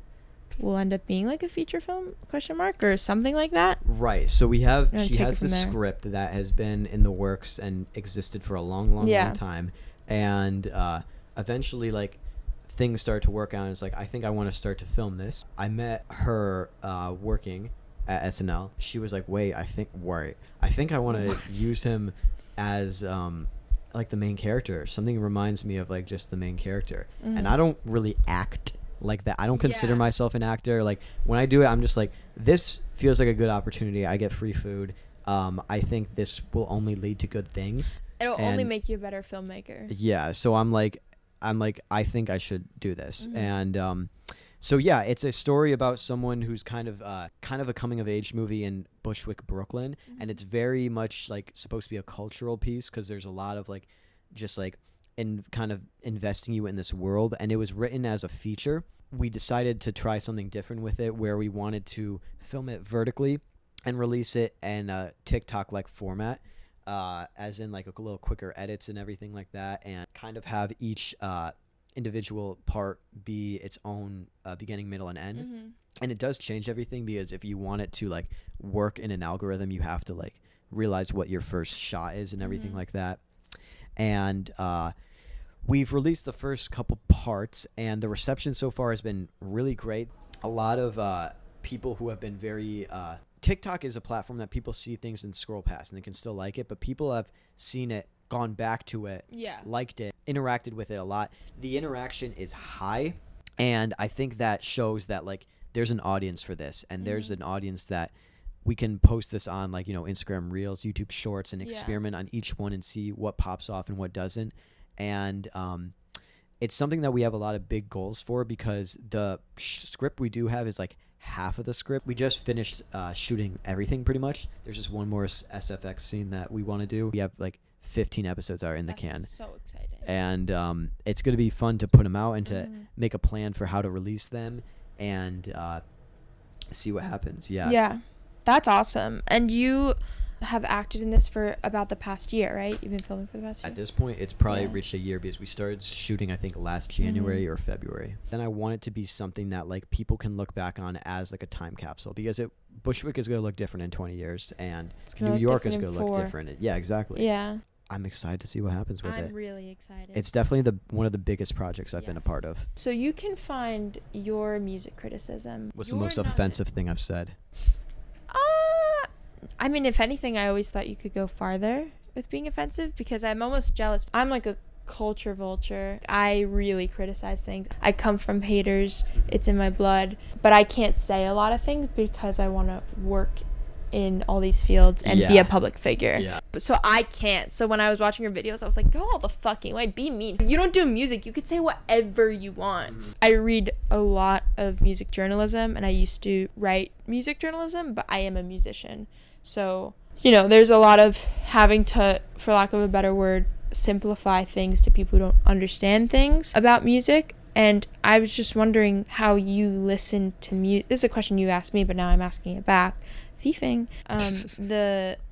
will end up being like a feature film, ? Or something like that. Right. So she has the there. script that has been in the works and existed for a long time. And eventually like things started to work out, and it's like, I think I want to start to film this. I met her working at SNL. She was like, I think I want to use him as like the main character. Something reminds me of like just the main character. And I don't really act like that. I don't consider myself an actor. Like when I do it, I'm just like, this feels like a good opportunity. I get free food. I think this will only lead to good things. It'll only make you a better filmmaker. Yeah. So I'm like, I think I should do this. And so yeah, it's a story about someone who's kind of a coming of age movie in Bushwick, Brooklyn, and it's very much like supposed to be a cultural piece because there's a lot of like just like in kind of investing you in this world. And it was written as a feature. We decided to try something different with it, where we wanted to film it vertically and release it in a TikTok like format. As in like a little quicker edits and everything like that, and kind of have each individual part be its own beginning, middle, and end. And it does change everything, because if you want it to like work in an algorithm, you have to like realize what your first shot is and everything like that. And we've released the first couple parts, and the reception so far has been really great. A lot of people who have been very TikTok is a platform that people see things and scroll past, and they can still like it, but people have seen it, gone back to it, liked it, interacted with it a lot. The interaction is high, and I think that shows that like there's an audience for this, and there's an audience that we can post this on, like, you know, Instagram Reels, YouTube Shorts, and experiment on each one and see what pops off and what doesn't. And it's something that we have a lot of big goals for, because the script we do have is like half of the script. We just finished shooting everything pretty much. There's just one more SFX scene that we want to do. We have like 15 episodes are in the can. So exciting. And it's going to be fun to put them out and to make a plan for how to release them and see what happens. Yeah, that's awesome. And you have acted in this for about the past year, right? You've been filming for the past year? At this point, it's probably reached a year, because we started shooting, I think, last January or February. Then I want it to be something that like people can look back on as like a time capsule, because Bushwick is going to look different in 20 years, and New York is going to look different. Yeah, exactly. Yeah. I'm excited to see what happens with it. I'm really excited. It's definitely one of the biggest projects I've been a part of. So you can find your music criticism. What's the most offensive thing I've said? I mean, if anything, I always thought you could go farther with being offensive, because I'm almost jealous. I'm like a culture vulture. I really criticize things. I come from haters. It's in my blood. But I can't say a lot of things because I want to work in all these fields and be a public figure. Yeah. So I can't. So when I was watching your videos, I was like, go all the fucking way. Be mean. You don't do music. You could say whatever you want. I read a lot of music journalism, and I used to write music journalism, but I am a musician. So, you know, there's a lot of having to, for lack of a better word, simplify things to people who don't understand things about music. And I was just wondering how you listen to music. This is a question you asked me, but now I'm asking it back. Thiefing.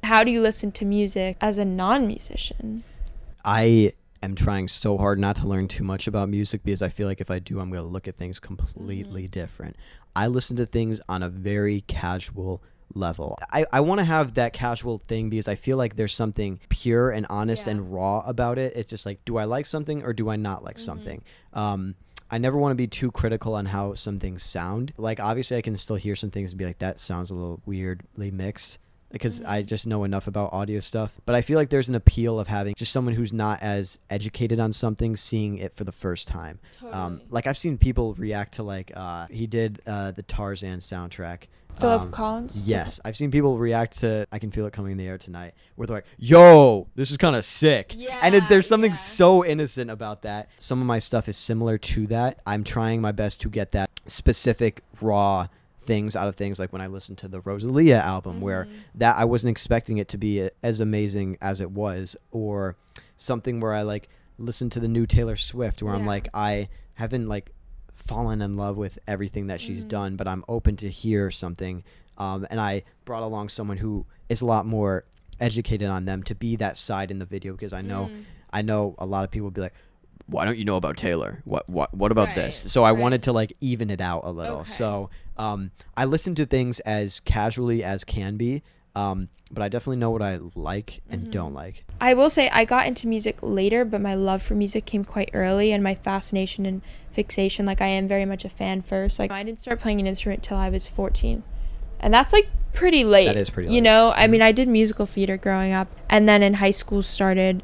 How do you listen to music as a non-musician? I am trying so hard not to learn too much about music because I feel like if I do, I'm going to look at things completely different. I listen to things on a very casual level. I want to have that casual thing because I feel like there's something pure and honest and raw about it. It's just like, do I like something or do I not like something? I never want to be too critical on how some things sound. Like, obviously I can still hear some things and be like, that sounds a little weirdly mixed, because I just know enough about audio stuff. But I feel like there's an appeal of having just someone who's not as educated on something seeing it for the first time. Totally. Like, I've seen people react to, like, he did the Tarzan soundtrack. Philip Collins? Yes. I've seen people react to I Can Feel It Coming in the Air Tonight, where they're like, yo, this is kind of sick. Yeah, and there's something so innocent about that. Some of my stuff is similar to that. I'm trying my best to get that specific raw things out of things, like when I listened to the Rosalia album, where that I wasn't expecting it to be as amazing as it was, or something where I like listened to the new Taylor Swift, where I'm like, I haven't like fallen in love with everything that she's done, but I'm open to hear something, and I brought along someone who is a lot more educated on them to be that side in the video, because I know a lot of people would be like, why don't you know about Taylor? What about this? So I wanted to like even it out a little. So I listen to things as casually as can be, but I definitely know what I like and don't like. I will say I got into music later, but my love for music came quite early, and my fascination and fixation, like I am very much a fan first. Like I didn't start playing an instrument till I was 14. And that's like pretty late. That is pretty late. You know, I mean, I did musical theater growing up, and then in high school started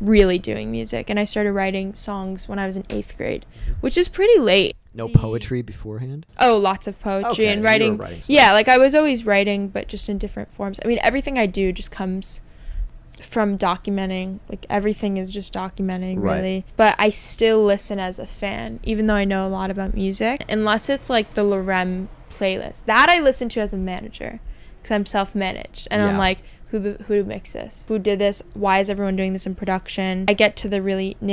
really doing music, and I started writing songs when I was in 8th grade, which is pretty late. No poetry beforehand? Oh, lots of poetry and writing. Yeah, like I was always writing, but just in different forms. I mean, everything I do just comes from documenting. Like everything is just documenting, really. But I still listen as a fan, even though I know a lot about music, unless it's like the Lorem playlist. That I listen to as a manager, because I'm self-managed, and I'm like, who mixed this? Who did this? Why is everyone doing this in production? I get to the really I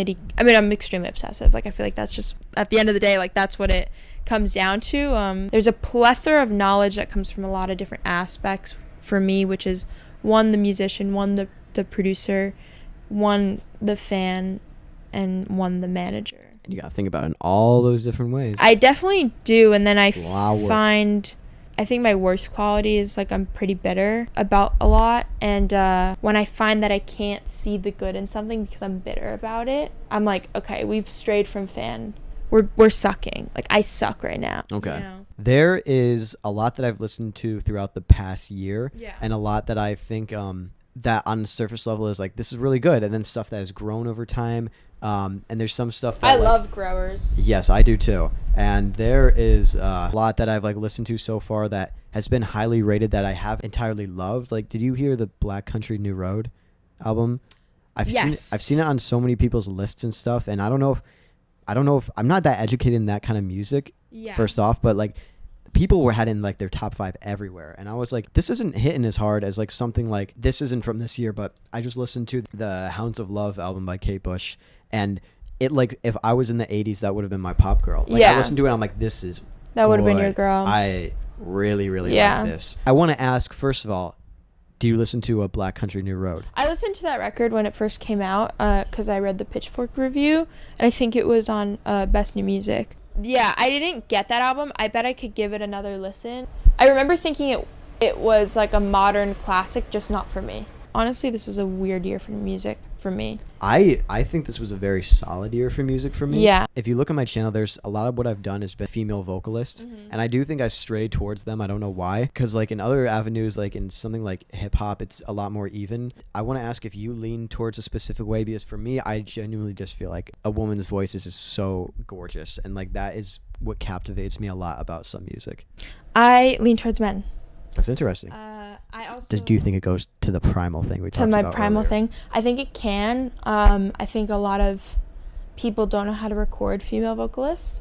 mean, I'm extremely obsessive. Like, I feel like that's just, at the end of the day, like, that's what it comes down to. There's a plethora of knowledge that comes from a lot of different aspects for me, which is, one, the musician, one, the producer, one, the fan, and one, the manager. And you gotta think about it in all those different ways. I definitely do, and then I think my worst quality is like I'm pretty bitter about a lot, and when I find that I can't see the good in something because I'm bitter about it, I'm like, okay, we've strayed from fan. We're sucking. Like, I suck right now. Okay. You know? There is a lot that I've listened to throughout the past year, and a lot that I think that on the surface level is like, this is really good, and then stuff that has grown over time. And there's some stuff that I love growers. Yes, I do too. And there is a lot that I've like listened to so far that has been highly rated that I have entirely loved. Like, did you hear the Black Country New Road album? I've seen it on so many people's lists and stuff, and I don't know if I'm not that educated in that kind of music. First off, but like people were had in like their top 5 everywhere, and I was like, this isn't hitting as hard as like something like, this isn't from this year, but I just listened to the Hounds of Love album by Kate Bush. And it, like, if I was in the 80s, that would have been my pop girl. Like, I listened to it, and I'm like, this is that would have been your girl. I really, really like this. I want to ask, first of all, do you listen to a Black Country New Road? I listened to that record when it first came out, because I read the Pitchfork review, and I think it was on Best New Music. Yeah, I didn't get that album. I bet I could give it another listen. I remember thinking it was like a modern classic, just not for me. Honestly, this was a weird year for music for me. I think this was a very solid year for music for me. Yeah. If you look at my channel, there's a lot of what I've done has been female vocalists, and I do think I strayed towards them. I don't know why, because like in other avenues, like in something like hip hop, it's a lot more even. I want to ask if you lean towards a specific way, because for me, I genuinely just feel like a woman's voice is just so gorgeous, and like that is what captivates me a lot about some music. I lean towards men. That's interesting. Do you think it goes to the primal thing we talked about? To my primal thing? I think it can. I think a lot of people don't know how to record female vocalists,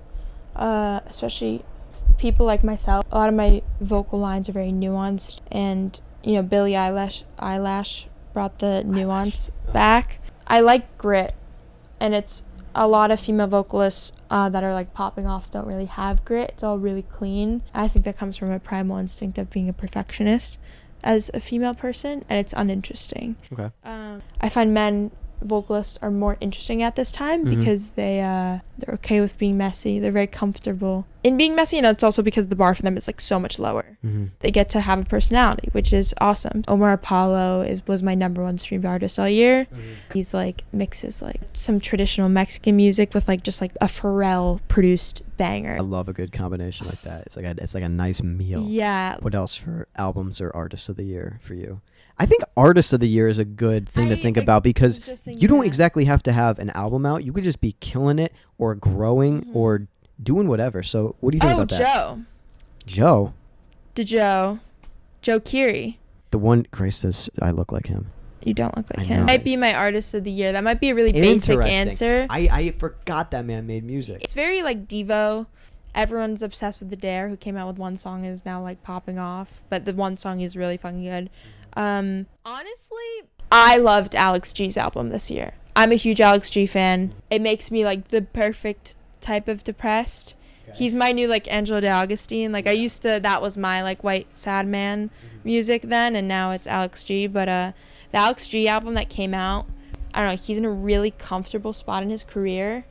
especially people like myself. A lot of my vocal lines are very nuanced, and, you know, Billie Eilish brought the nuance back. I like grit, and it's a lot of female vocalists that are like popping off don't really have grit. It's all really clean. I think that comes from a primal instinct of being a perfectionist as a female person, and it's uninteresting. Okay. I find men vocalists are more interesting at this time because they're okay with being messy. They're very comfortable in being messy, and it's also because the bar for them is like so much lower. They get to have a personality, which is awesome. Omar Apollo was my #1 streamed artist all year. He's like mixes like some traditional Mexican music with like just like a Pharrell produced banger. I love a good combination like that. It's like a nice meal. Yeah. What else for albums or artists of the year for you? I think Artist of the Year is a good thing to think about because you don't exactly have to have an album out. You could just be killing it or growing or doing whatever. So what do you think about that? Joe? Joe Keery. The one, Grace says, I look like him. You don't look like him. Might be my Artist of the Year. That might be a really basic answer. I forgot that man made music. It's very like Devo. Everyone's obsessed with the Dare, who came out with one song and is now like popping off. But the one song is really fucking good. Honestly, I loved Alex G's album this year. I'm a huge Alex G fan. It makes me like the perfect type of depressed. Okay. He's my new like Angelo DeAugustine. Like that was my like white sad man music then, and now it's Alex G. But the Alex G album that came out, I don't know, he's in a really comfortable spot in his career.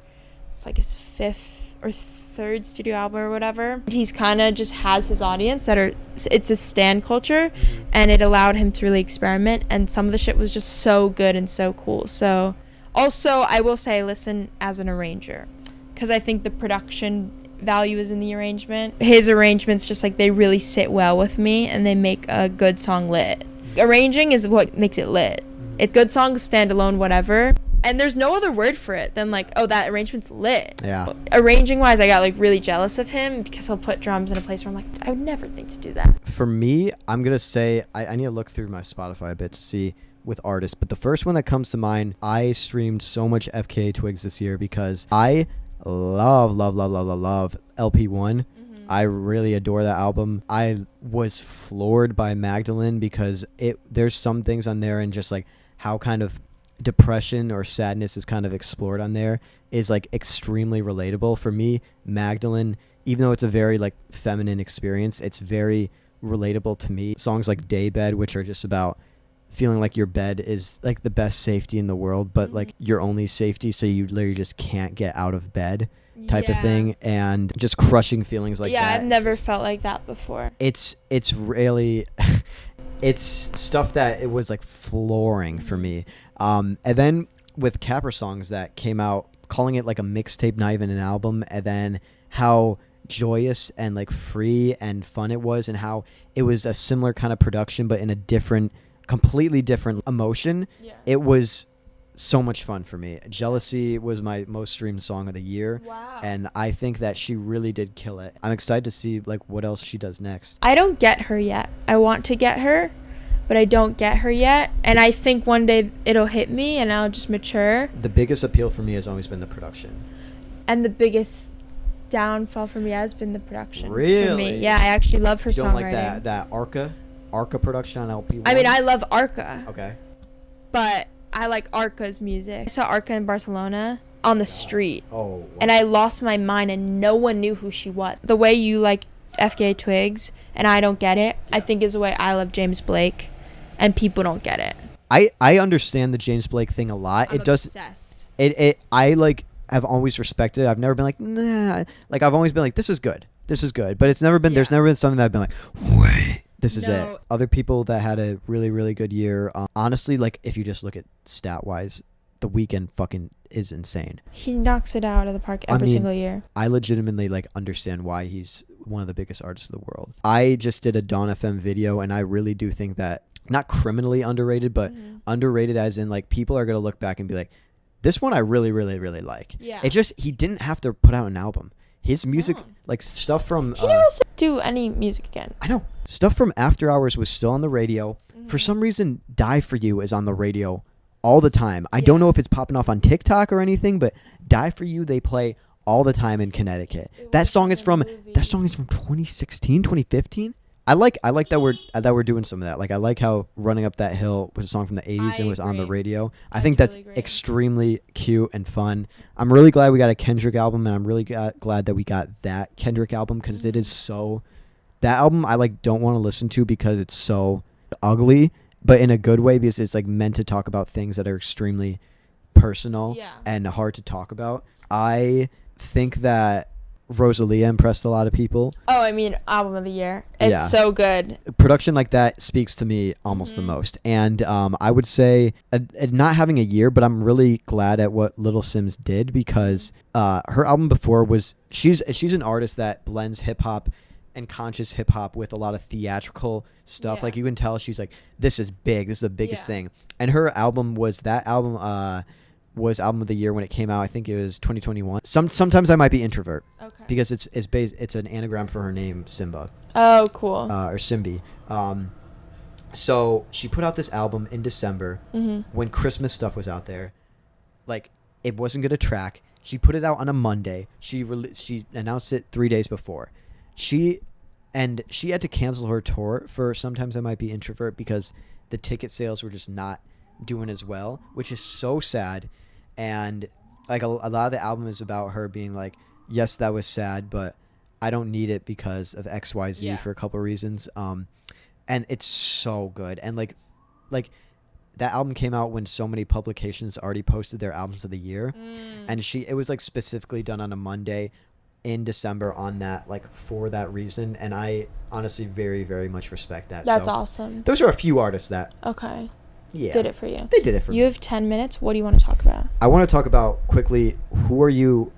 It's like his 5th or 3rd studio album or whatever. He's kind of just has his audience it's a stan culture, and it allowed him to really experiment, and some of the shit was just so good and so cool. So also I will say listen as an arranger, because I think the production value is in the arrangement. His arrangements just like they really sit well with me, and they make a good song lit. Arranging is what makes it lit. Good songs stand alone, whatever. And there's no other word for it than like, oh, that arrangement's lit. Yeah. Arranging wise, I got like really jealous of him because he'll put drums in a place where I'm like, I would never think to do that. For me, I'm going to say, I need to look through my Spotify a bit to see with artists. But the first one that comes to mind, I streamed so much KAVITyx this year because I love LP1. I really adore that album. I was floored by Magdalene because there's some things on there and just like how kind of depression or sadness is kind of explored on there is like extremely relatable. For me, Magdalene, even though it's a very like feminine experience, it's very relatable to me. Songs like Daybed, which are just about feeling like your bed is like the best safety in the world, but like your only safety, so you literally just can't get out of bed type of thing, and just crushing feelings like that. Yeah, I've never felt like that before. It's really it's stuff that it was like flooring for me. And then with Capra songs that came out, calling it like a mixtape, not even an album, and then how joyous and like free and fun it was, and how it was a similar kind of production but in a completely different emotion. It was so much fun for me. Jealousy was my most streamed song of the year. Wow. And I think that she really did kill it. I'm excited to see like what else she does next. I don't get her yet. I want to get her, but I don't get her yet. And I think one day it'll hit me and I'll just mature. The biggest appeal for me has always been the production. And the biggest downfall for me has been the production. Really? For me. Yeah, I actually love her songwriting. You don't like that Arca production on LP1? I mean, I love Arca. Okay. But I like Arca's music. I saw Arca in Barcelona on the street. Oh. Wow. And I lost my mind and no one knew who she was. The way you like KAVITyx and I don't get it, I think is the way I love James Blake and people don't get it. I understand the James Blake thing a lot. I'm obsessed. I like have always respected it. I've never been like, nah. Like I've always been like, this is good. But it's never been, there's never been something that I've been like, wait. This is it. Other people that had a really, really good year. Honestly, like if you just look at stat-wise, The Weeknd fucking is insane. He knocks it out of the park every single year. I legitimately like understand why he's one of the biggest artists in the world. I just did a Dawn FM video, and I really do think that not criminally underrated, but underrated as in like people are gonna look back and be like, this one I really, really, really like. Yeah. It just he didn't have to put out an album. His music, like stuff from... He never said do any music again. I know. Stuff from After Hours was still on the radio. For some reason, Die For You is on the radio all the time. I don't know if it's popping off on TikTok or anything, but Die For You, they play all the time in Connecticut. That song is from 2016, 2015. I like that we're doing some of that. Like I like how Running Up That Hill was a song from the 80s and was on the radio. I think that's extremely cute and fun. I'm really glad we got a Kendrick album, and I'm really glad that we got that Kendrick album, because it is so... That album I like don't want to listen to because it's so ugly, but in a good way, because it's like meant to talk about things that are extremely personal and hard to talk about. I think that Rosalia impressed a lot of people. Oh, I mean, album of the year. It's so good. Production like that speaks to me almost the most. And I would say not having a year, but I'm really glad at what Little Sims did, because her album before was, she's an artist that blends hip hop and conscious hip hop with a lot of theatrical stuff. Like, you can tell she's like, this is big. This is the biggest thing. And her album was was album of the year when it came out. I think it was 2021. Sometimes I might be introvert. Okay. Because it's an anagram for her name, Simba. Oh, cool. Or Simbi. So she put out this album in December when Christmas stuff was out there. Like, it wasn't gonna track. She put it out on a Monday. She announced it 3 days before. She had to cancel her tour for Sometimes I Might Be Introvert because the ticket sales were just not doing as well, which is so sad. And like a lot of the album is about her being like, yes, that was sad, but I don't need it because of XYZ for a couple of reasons. And it's so good. And like that album came out when so many publications already posted their albums of the year. And it was like specifically done on a Monday in December on that, like, for that reason. And I honestly very, very much respect that. That's awesome. Those are a few artists that did it for you. They did it for me. You have 10 minutes. What do you want to talk about? I want to talk about quickly, what do you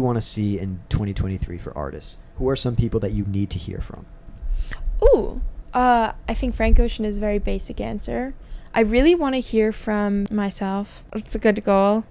want to see in 2023 for artists? Who are some people that you need to hear from? Ooh, I think Frank Ocean is a very basic answer. I really want to hear from myself. It's a good goal.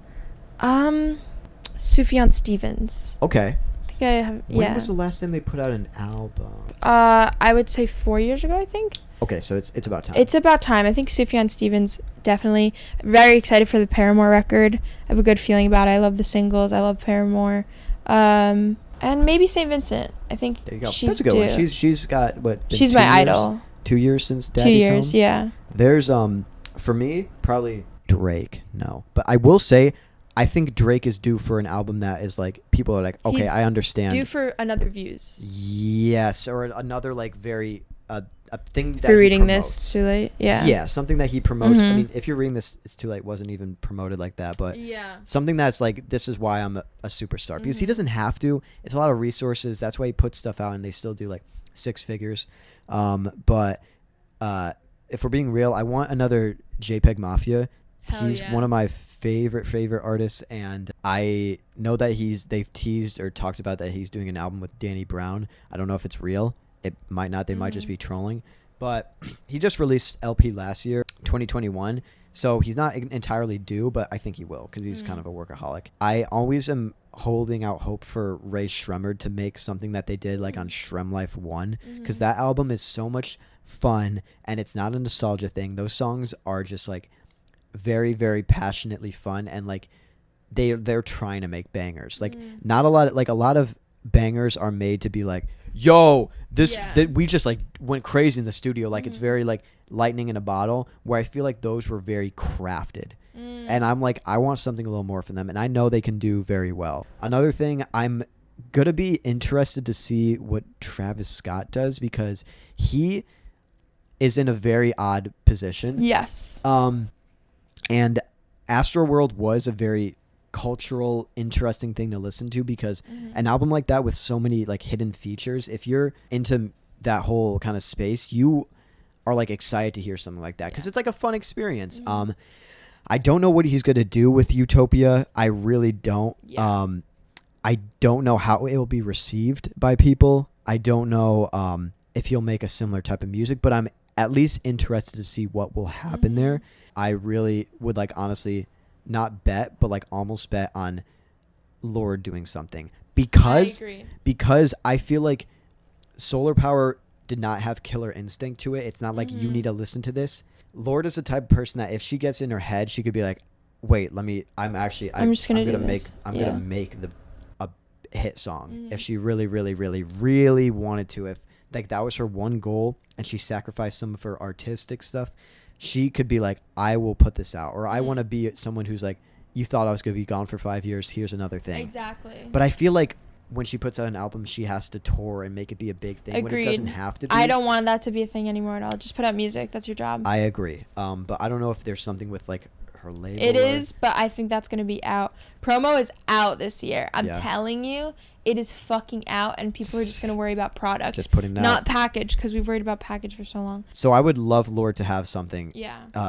Sufjan Stevens. Okay. I think I have. When was the last time they put out an album? I would say 4 years ago, I think. Okay, so it's about time. It's about time. I think Sufjan Stevens, definitely. Very excited for the Paramore record. I have a good feeling about it. I love the singles. I love Paramore. And maybe St. Vincent. I think there you go. She's That's a good one. She's got, what? She's my idol. 2 years since Daddy's 2 years, Home? yeah. There's for me, probably Drake. No, but I will say, I think Drake is due for an album that is like, people are like, okay, I understand. Due for another Views. Yes, or another like very a thing that for reading promotes. this too late. Yeah, something that he promotes. I mean, if you're reading this, It's Too Late wasn't even promoted like that, but something that's like, this is why I'm a superstar, because he doesn't have to. It's a lot of resources. That's why he puts stuff out, and they still do like 6 figures. But if we're being real, I want another JPEG Mafia. He's one of my favorite artists, and I know that they've teased or talked about that he's doing an album with Danny Brown. I don't know if it's real. It might not. They might just be trolling. But he just released LP last year, 2021. So he's not entirely due, but I think he will, because he's kind of a workaholic. I always am holding out hope for Ray Shremmerd to make something that they did like on Shrem Life 1, because that album is so much fun, and it's not a nostalgia thing. Those songs are just like very, very passionately fun, and like they're trying to make bangers. Like not a lot, like a lot of bangers are made to be like, yo, we just like went crazy in the studio. Like it's very like lightning in a bottle, where I feel like those were very crafted. And I'm like, I want something a little more from them, and I know they can do very well. Another thing, I'm gonna be interested to see what Travis Scott does, because he is in a very odd position. Yes. And Astroworld was a very cultural, interesting thing to listen to, because an album like that with so many like hidden features, if you're into that whole kind of space, you are like excited to hear something like that, because it's like a fun experience. I don't know what he's going to do with Utopia. I really don't. I don't know how it will be received by people. I don't know if he'll make a similar type of music, but I'm at least interested to see what will happen there. I really would like, honestly, not bet, but like almost bet on Lorde doing something, because I feel like Solar Power did not have Killer Instinct to it. It's not like you need to listen to this. Lorde is the type of person that if she gets in her head, she could be like, wait, I'm gonna make a hit song. If she really, really, really, really wanted to, if like that was her one goal and she sacrificed some of her artistic stuff, she could be like, I will put this out. Or I want to be someone who's like, you thought I was going to be gone for 5 years. Here's another thing. Exactly. But I feel like when she puts out an album, she has to tour and make it be a big thing. Agreed. When it doesn't have to be. I don't want that to be a thing anymore at all. Just put out music. That's your job. I agree. But I don't know if there's something with like her label. It is, but I think that's going to be out. Promo is out this year. I'm telling you, it is fucking out, and people are just going to worry about product. Just putting it out. Not package, because we've worried about package for so long. So I would love Lorde to have something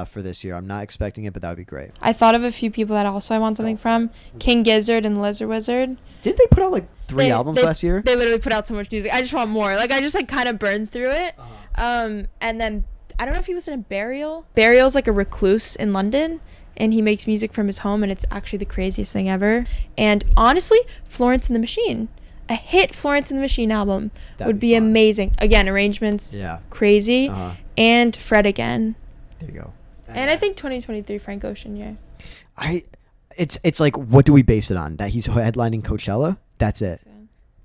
for this year. I'm not expecting it, but that would be great. I thought of a few people that also I want something from. King Gizzard and Lizard Wizard. Did they put out like 3 albums last year? They literally put out so much music. I just want more. Like, I just like kind of burned through it. And then I don't know if you listen to Burial. Burial's like a recluse in London, and he makes music from his home, and it's actually the craziest thing ever. And honestly, Florence and the Machine. A hit Florence and the Machine album would be amazing. Again, arrangements, crazy. And Fred Again. There you go. And I think 2023 Frank Ocean year. It's like, what do we base it on? That he's headlining Coachella? That's it.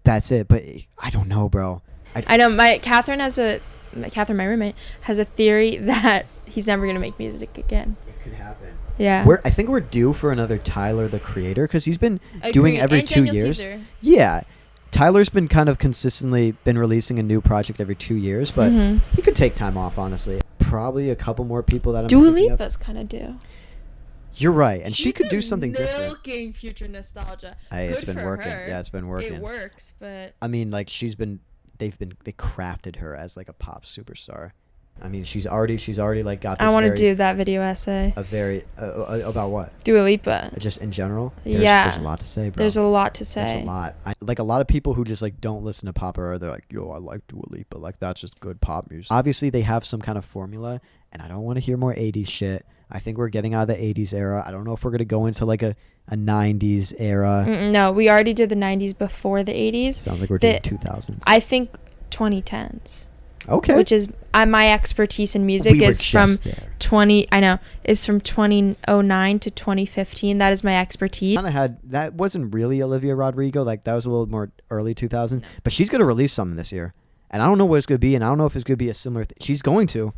That's it. But I don't know, bro. I know Catherine, my roommate, has a theory that he's never gonna make music again. It could happen. Yeah. I think we're due for another Tyler the Creator, because he's been doing every 2 years. Caesar. Yeah. Tyler's been kind of consistently been releasing a new project every 2 years, but he could take time off, honestly. Probably a couple more people that I'm Dooley was kind of due. You're right, and she could do something different. Milking future nostalgia. Hey, Good it's been for working. her. Yeah, it's been working. It works, but I mean, like, they crafted her as like a pop superstar. I mean, she's already like got this. I want to do that video essay. About what? Dua Lipa. Just in general? There's a lot to say, bro. There's a lot to say. There's a lot. Like, a lot of people who just like don't listen to pop, or they're like, yo, I like Dua Lipa. Like, that's just good pop music. Obviously, they have some kind of formula, and I don't want to hear more 80s shit. I think we're getting out of the 80s era. I don't know if we're going to go into like a 90s era. No, we already did the 90s before the 80s. Sounds like we're doing 2000s. I think 2010s. Okay. Which is my expertise in music is from 2009 to 2015. That is my expertise. That wasn't really Olivia Rodrigo. Like, that was a little more early 2000s. But she's going to release something this year. And I don't know what it's going to be, and I don't know if it's going to be a similar thing. She's going to,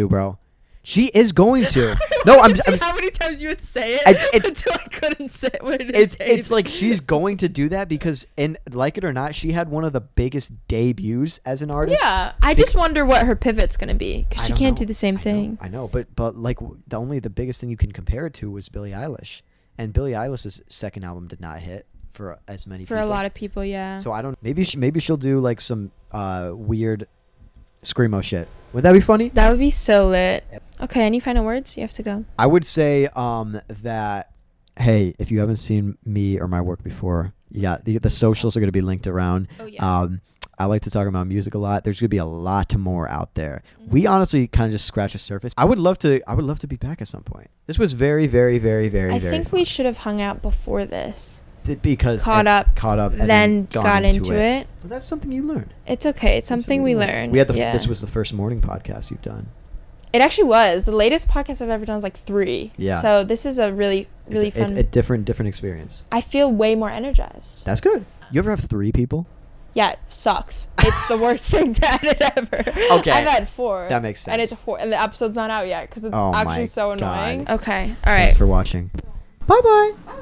bro. She is going to. No, I'm how many times you would say it until I couldn't say it. It's like she's going to do that because, and like it or not, she had one of the biggest debuts as an artist. Yeah, I just wonder what her pivot's going to be, because she can't do the same thing. I know, but like the biggest thing you can compare it to was Billie Eilish, and Billie Eilish's second album did not hit for as many people. For a lot of people, yeah. So I don't. Maybe she'll do like some weird screamo shit. Would that be funny? That would be so lit. Okay, any final words? You have to go. I would say that, hey, if you haven't seen me or my work before, the socials are going to be linked around. Oh, yeah. I like to talk about music a lot. There's going to be a lot more out there. We honestly kind of just scratched the surface. I would love to be back at some point. This was very, very, very, very, I very think fun. We should have hung out before this. Because caught up, and then got into it. But that's something you learn. It's okay. It's something we learn. This was the first morning podcast you've done. It actually was. The latest podcast I've ever done is like 3. Yeah. So this is a really fun. It's a different experience. I feel way more energized. That's good. You ever have 3 people? Yeah, it sucks. It's the worst thing to edit ever. Okay. I've had 4. That makes sense. And the episode's not out yet because it's actually so annoying. God. Okay. All right. Thanks for watching. Bye-bye. Bye.